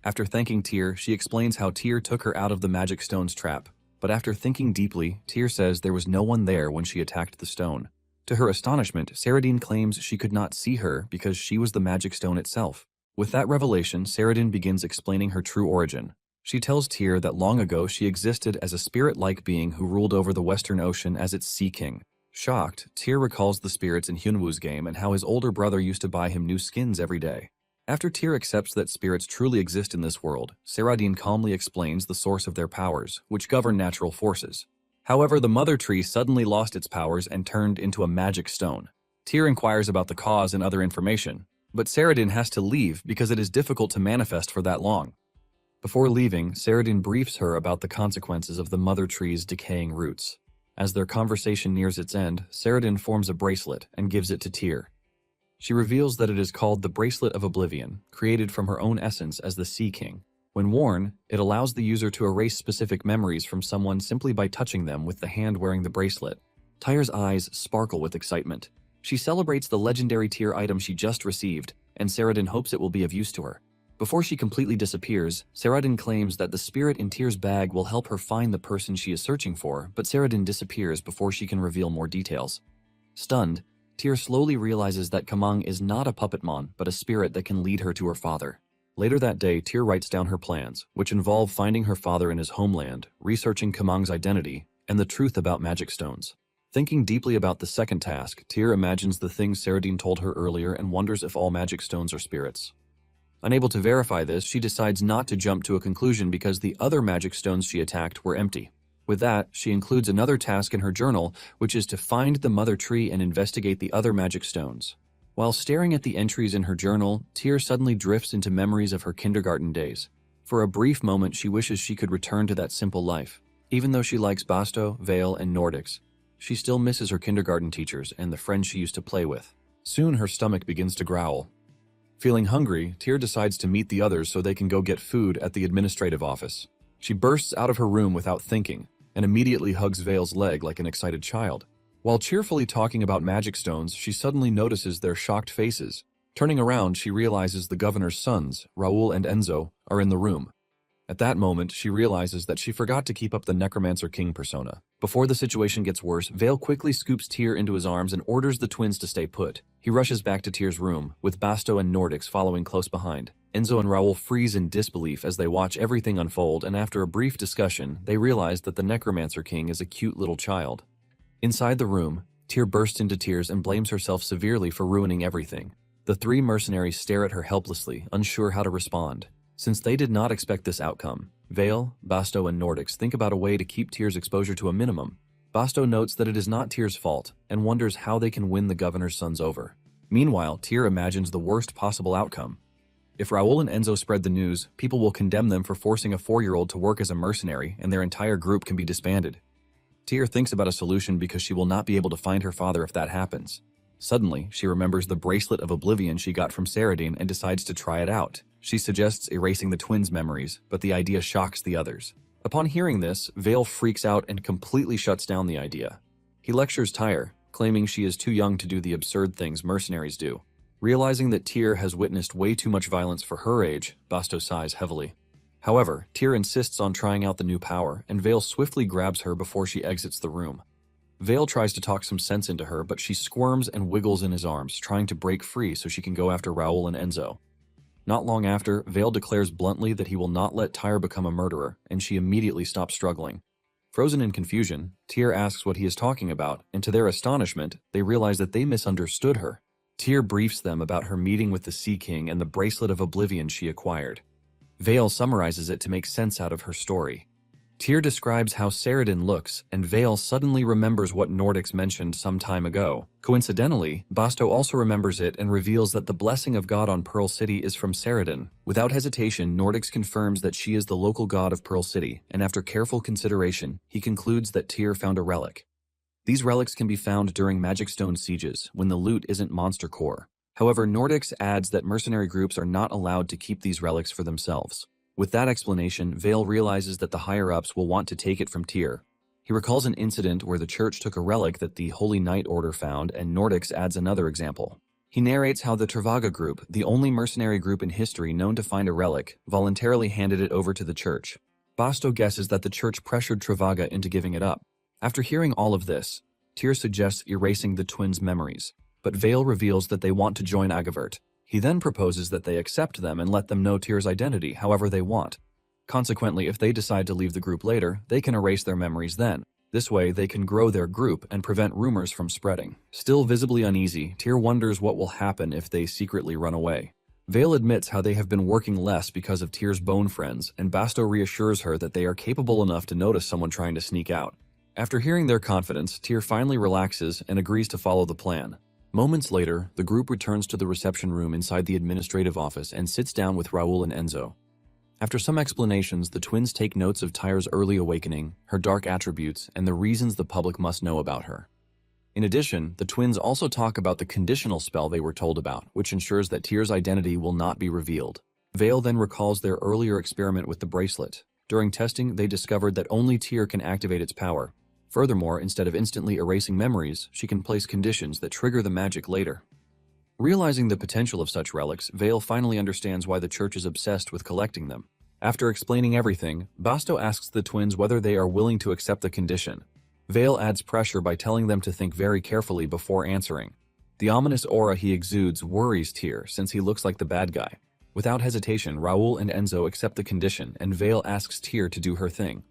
After thanking Tyr, she explains how Tyr took her out of the magic stone's trap. But after thinking deeply, Tyr says there was no one there when she attacked the stone. To her astonishment, Saradine claims she could not see her because she was the magic stone itself. With that revelation, Saradine begins explaining her true origin. She tells Tyr that long ago she existed as a spirit-like being who ruled over the Western Ocean as its sea king. Shocked, Tyr recalls the spirits in Hyunwoo's game and how his older brother used to buy him new skins every day. After Tyr accepts that spirits truly exist in this world, Saradine calmly explains the source of their powers, which govern natural forces. However, the mother tree suddenly lost its powers and turned into a magic stone. Tyr inquires about the cause and other information, but Saradine has to leave because it is difficult to manifest for that long. Before leaving, Saradine briefs her about the consequences of the mother tree's decaying roots. As their conversation nears its end, Saradine forms a bracelet and gives it to Tyr. She reveals that it is called the Bracelet of Oblivion, created from her own essence as the Sea King. When worn, it allows the user to erase specific memories from someone simply by touching them with the hand wearing the bracelet. Tyr's eyes sparkle with excitement. She celebrates the legendary Tyr item she just received, and Saradine hopes it will be of use to her. Before she completely disappears, Saradine claims that the spirit in Tyr's bag will help her find the person she is searching for, but Saradine disappears before she can reveal more details. Stunned, Tyr slowly realizes that Kamang is not a puppetmon, but a spirit that can lead her to her father. Later that day, Tyr writes down her plans, which involve finding her father in his homeland, researching Kamang's identity, and the truth about magic stones. Thinking deeply about the second task, Tyr imagines the things Saradine told her earlier and wonders if all magic stones are spirits. Unable to verify this, she decides not to jump to a conclusion because the other magic stones she attacked were empty. With that, she includes another task in her journal, which is to find the mother tree and investigate the other magic stones. While staring at the entries in her journal, Tyr suddenly drifts into memories of her kindergarten days. For a brief moment, she wishes she could return to that simple life. Even though she likes Basto, Vale, and Nordics, she still misses her kindergarten teachers and the friends she used to play with. Soon, her stomach begins to growl. Feeling hungry, Tyr decides to meet the others so they can go get food at the administrative office. She bursts out of her room without thinking, and immediately hugs Vale's leg like an excited child. While cheerfully talking about magic stones, she suddenly notices their shocked faces. Turning around, she realizes the governor's sons, Raoul and Enzo, are in the room. At that moment, she realizes that she forgot to keep up the Necromancer King persona. Before the situation gets worse, Vale quickly scoops Tyr into his arms and orders the twins to stay put. He rushes back to Tyr's room, with Basto and Nordics following close behind. Enzo and Raoul freeze in disbelief as they watch everything unfold, and after a brief discussion, they realize that the Necromancer King is a cute little child. Inside the room, Tyr bursts into tears and blames herself severely for ruining everything. The three mercenaries stare at her helplessly, unsure how to respond. Since they did not expect this outcome, Vale, Basto, and Nordics think about a way to keep Tyr's exposure to a minimum. Basto notes that it is not Tyr's fault and wonders how they can win the governor's sons over. Meanwhile, Tyr imagines the worst possible outcome. If Raoul and Enzo spread the news, people will condemn them for forcing a 4-year-old to work as a mercenary, and their entire group can be disbanded. Tyr thinks about a solution because she will not be able to find her father if that happens. Suddenly, she remembers the Bracelet of Oblivion she got from Saradine and decides to try it out. She suggests erasing the twins' memories, but the idea shocks the others. Upon hearing this, Vale freaks out and completely shuts down the idea. He lectures Tyr, claiming she is too young to do the absurd things mercenaries do. Realizing that Tyr has witnessed way too much violence for her age, Basto sighs heavily. However, Tyr insists on trying out the new power, and Vale swiftly grabs her before she exits the room. Vale tries to talk some sense into her, but she squirms and wiggles in his arms, trying to break free so she can go after Raoul and Enzo. Not long after, Vale declares bluntly that he will not let Tyr become a murderer, and she immediately stops struggling. Frozen in confusion, Tyr asks what he is talking about, and to their astonishment, they realize that they misunderstood her. Tyr briefs them about her meeting with the Sea King and the Bracelet of Oblivion she acquired. Vale summarizes it to make sense out of her story. Tyr describes how Saradine looks, and Vale suddenly remembers what Nordics mentioned some time ago. Coincidentally, Basto also remembers it and reveals that the blessing of God on Pearl City is from Saradine. Without hesitation, Nordics confirms that she is the local god of Pearl City, and after careful consideration, he concludes that Tyr found a relic. These relics can be found during Magic Stone sieges, when the loot isn't monster core. However, Nordics adds that mercenary groups are not allowed to keep these relics for themselves. With that explanation, Vale realizes that the higher-ups will want to take it from Tyr. He recalls an incident where the church took a relic that the Holy Knight Order found, and Nordics adds another example. He narrates how the Travaga group, the only mercenary group in history known to find a relic, voluntarily handed it over to the church. Basto guesses that the church pressured Travaga into giving it up. After hearing all of this, Tyr suggests erasing the twins' memories, but Vale reveals that they want to join Agavert. He then proposes that they accept them and let them know Tyr's identity however they want. Consequently, if they decide to leave the group later, they can erase their memories then. This way, they can grow their group and prevent rumors from spreading. Still visibly uneasy, Tyr wonders what will happen if they secretly run away. Vale admits how they have been working less because of Tyr's bone friends, and Basto reassures her that they are capable enough to notice someone trying to sneak out. After hearing their confidence, Tyr finally relaxes and agrees to follow the plan. Moments later, the group returns to the reception room inside the administrative office and sits down with Raoul and Enzo. After some explanations, the twins take notes of Tyr's early awakening, her dark attributes, and the reasons the public must know about her. In addition, the twins also talk about the conditional spell they were told about, which ensures that Tyr's identity will not be revealed. Vale then recalls their earlier experiment with the bracelet. During testing, they discovered that only Tyr can activate its power. Furthermore, instead of instantly erasing memories, she can place conditions that trigger the magic later. Realizing the potential of such relics, Vale finally understands why the church is obsessed with collecting them. After explaining everything, Basto asks the twins whether they are willing to accept the condition. Vale adds pressure by telling them to think very carefully before answering. The ominous aura he exudes worries Tyr since he looks like the bad guy. Without hesitation, Raoul and Enzo accept the condition and Vale asks Tyr to do her thing.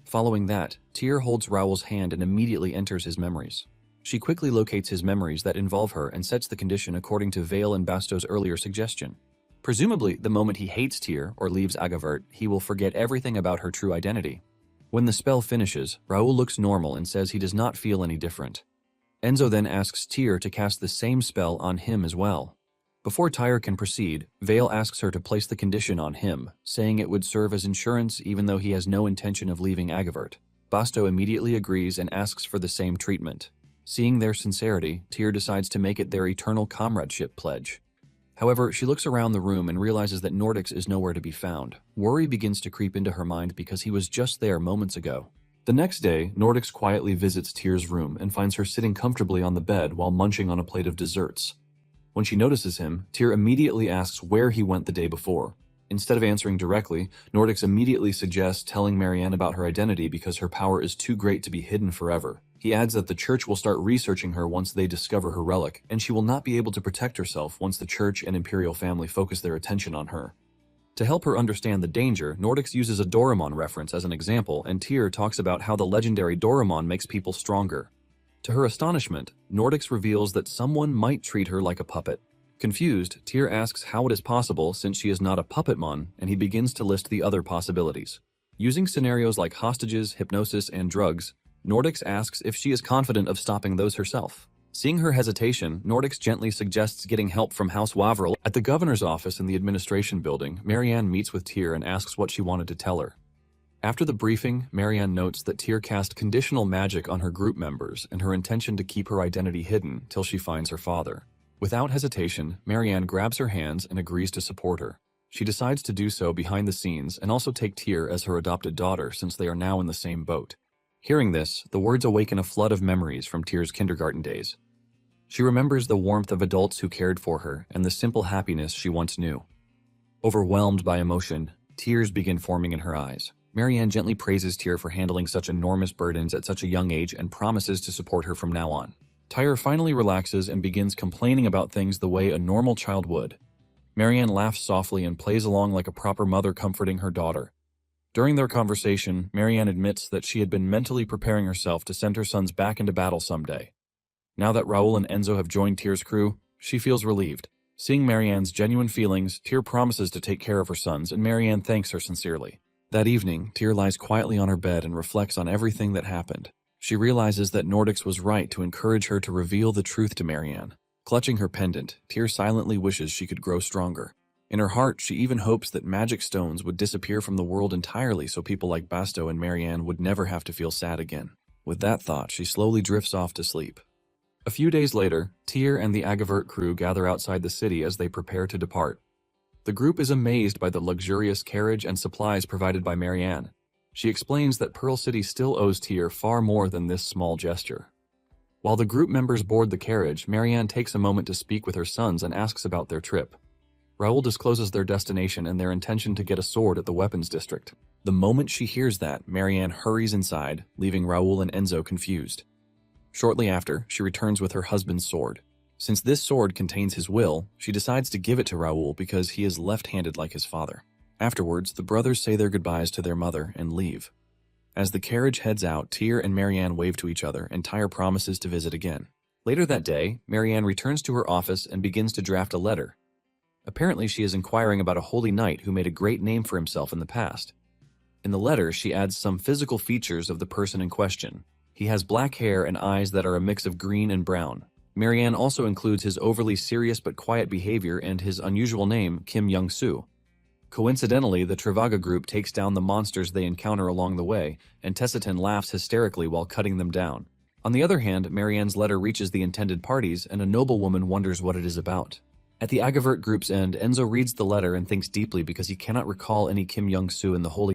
Following that, Tyr holds Raoul's hand and immediately enters his memories. She quickly locates his memories that involve her and sets the condition according to Vale and Basto's earlier suggestion. Presumably, the moment he hates Tyr or leaves Agavert, he will forget everything about her true identity. When the spell finishes, Raoul looks normal and says he does not feel any different. Enzo then asks Tyr to cast the same spell on him as well. Before Tyr can proceed, Vale asks her to place the condition on him, saying it would serve as insurance even though he has no intention of leaving Agavert. Basto immediately agrees and asks for the same treatment. Seeing their sincerity, Tyr decides to make it their eternal comradeship pledge. However, she looks around the room and realizes that Nordics is nowhere to be found. Worry begins to creep into her mind because he was just there moments ago. The next day, Nordics quietly visits Tyr's room and finds her sitting comfortably on the bed while munching on a plate of desserts. When she notices him, Tyr immediately asks where he went the day before. Instead of answering directly, Nordics immediately suggests telling Marianne about her identity because her power is too great to be hidden forever. He adds that the church will start researching her once they discover her relic, and she will not be able to protect herself once the church and imperial family focus their attention on her. To help her understand the danger, Nordics uses a Doraemon reference as an example, and Tyr talks about how the legendary Doraemon makes people stronger. To her astonishment, Nordics reveals that someone might treat her like a puppet. Confused, Tyr asks how it is possible since she is not a puppetmon, and he begins to list the other possibilities. Using scenarios like hostages, hypnosis, and drugs, Nordics asks if she is confident of stopping those herself. Seeing her hesitation, Nordics gently suggests getting help from House Wavril. At the governor's office in the administration building, Marianne meets with Tyr and asks what she wanted to tell her. After the briefing, Marianne notes that Tyr cast conditional magic on her group members and her intention to keep her identity hidden till she finds her father. Without hesitation, Marianne grabs her hands and agrees to support her. She decides to do so behind the scenes and also take Tyr as her adopted daughter since they are now in the same boat. Hearing this, the words awaken a flood of memories from Tyr's kindergarten days. She remembers the warmth of adults who cared for her and the simple happiness she once knew. Overwhelmed by emotion, tears begin forming in her eyes. Marianne gently praises Tyr for handling such enormous burdens at such a young age and promises to support her from now on. Tyr finally relaxes and begins complaining about things the way a normal child would. Marianne laughs softly and plays along like a proper mother comforting her daughter. During their conversation, Marianne admits that she had been mentally preparing herself to send her sons back into battle someday. Now that Raoul and Enzo have joined Tyr's crew, she feels relieved. Seeing Marianne's genuine feelings, Tyr promises to take care of her sons, and Marianne thanks her sincerely. That evening, Tyr lies quietly on her bed and reflects on everything that happened. She realizes that Nordics was right to encourage her to reveal the truth to Marianne. Clutching her pendant, Tyr silently wishes she could grow stronger. In her heart, she even hopes that magic stones would disappear from the world entirely so people like Basto and Marianne would never have to feel sad again. With that thought, she slowly drifts off to sleep. A few days later, Tyr and the Agavert crew gather outside the city as they prepare to depart. The group is amazed by the luxurious carriage and supplies provided by Marianne. She explains that Pearl City still owes Tyr far more than this small gesture. While the group members board the carriage, Marianne takes a moment to speak with her sons and asks about their trip. Raoul discloses their destination and their intention to get a sword at the weapons district. The moment she hears that, Marianne hurries inside, leaving Raoul and Enzo confused. Shortly after, she returns with her husband's sword. Since this sword contains his will, she decides to give it to Raoul because he is left-handed like his father. Afterwards, the brothers say their goodbyes to their mother and leave. As the carriage heads out, Tyr and Marianne wave to each other, and Tyr promises to visit again. Later that day, Marianne returns to her office and begins to draft a letter. Apparently, she is inquiring about a holy knight who made a great name for himself in the past. In the letter, she adds some physical features of the person in question. He has black hair and eyes that are a mix of green and brown. Marianne also includes his overly serious but quiet behavior and his unusual name, Kim Young-soo. Coincidentally, the Travaga group takes down the monsters they encounter along the way, and Tessiton laughs hysterically while cutting them down. On the other hand, Marianne's letter reaches the intended parties, and a noblewoman wonders what it is about. At the Agavert group's end, Enzo reads the letter and thinks deeply because he cannot recall any Kim Young-soo in the Holy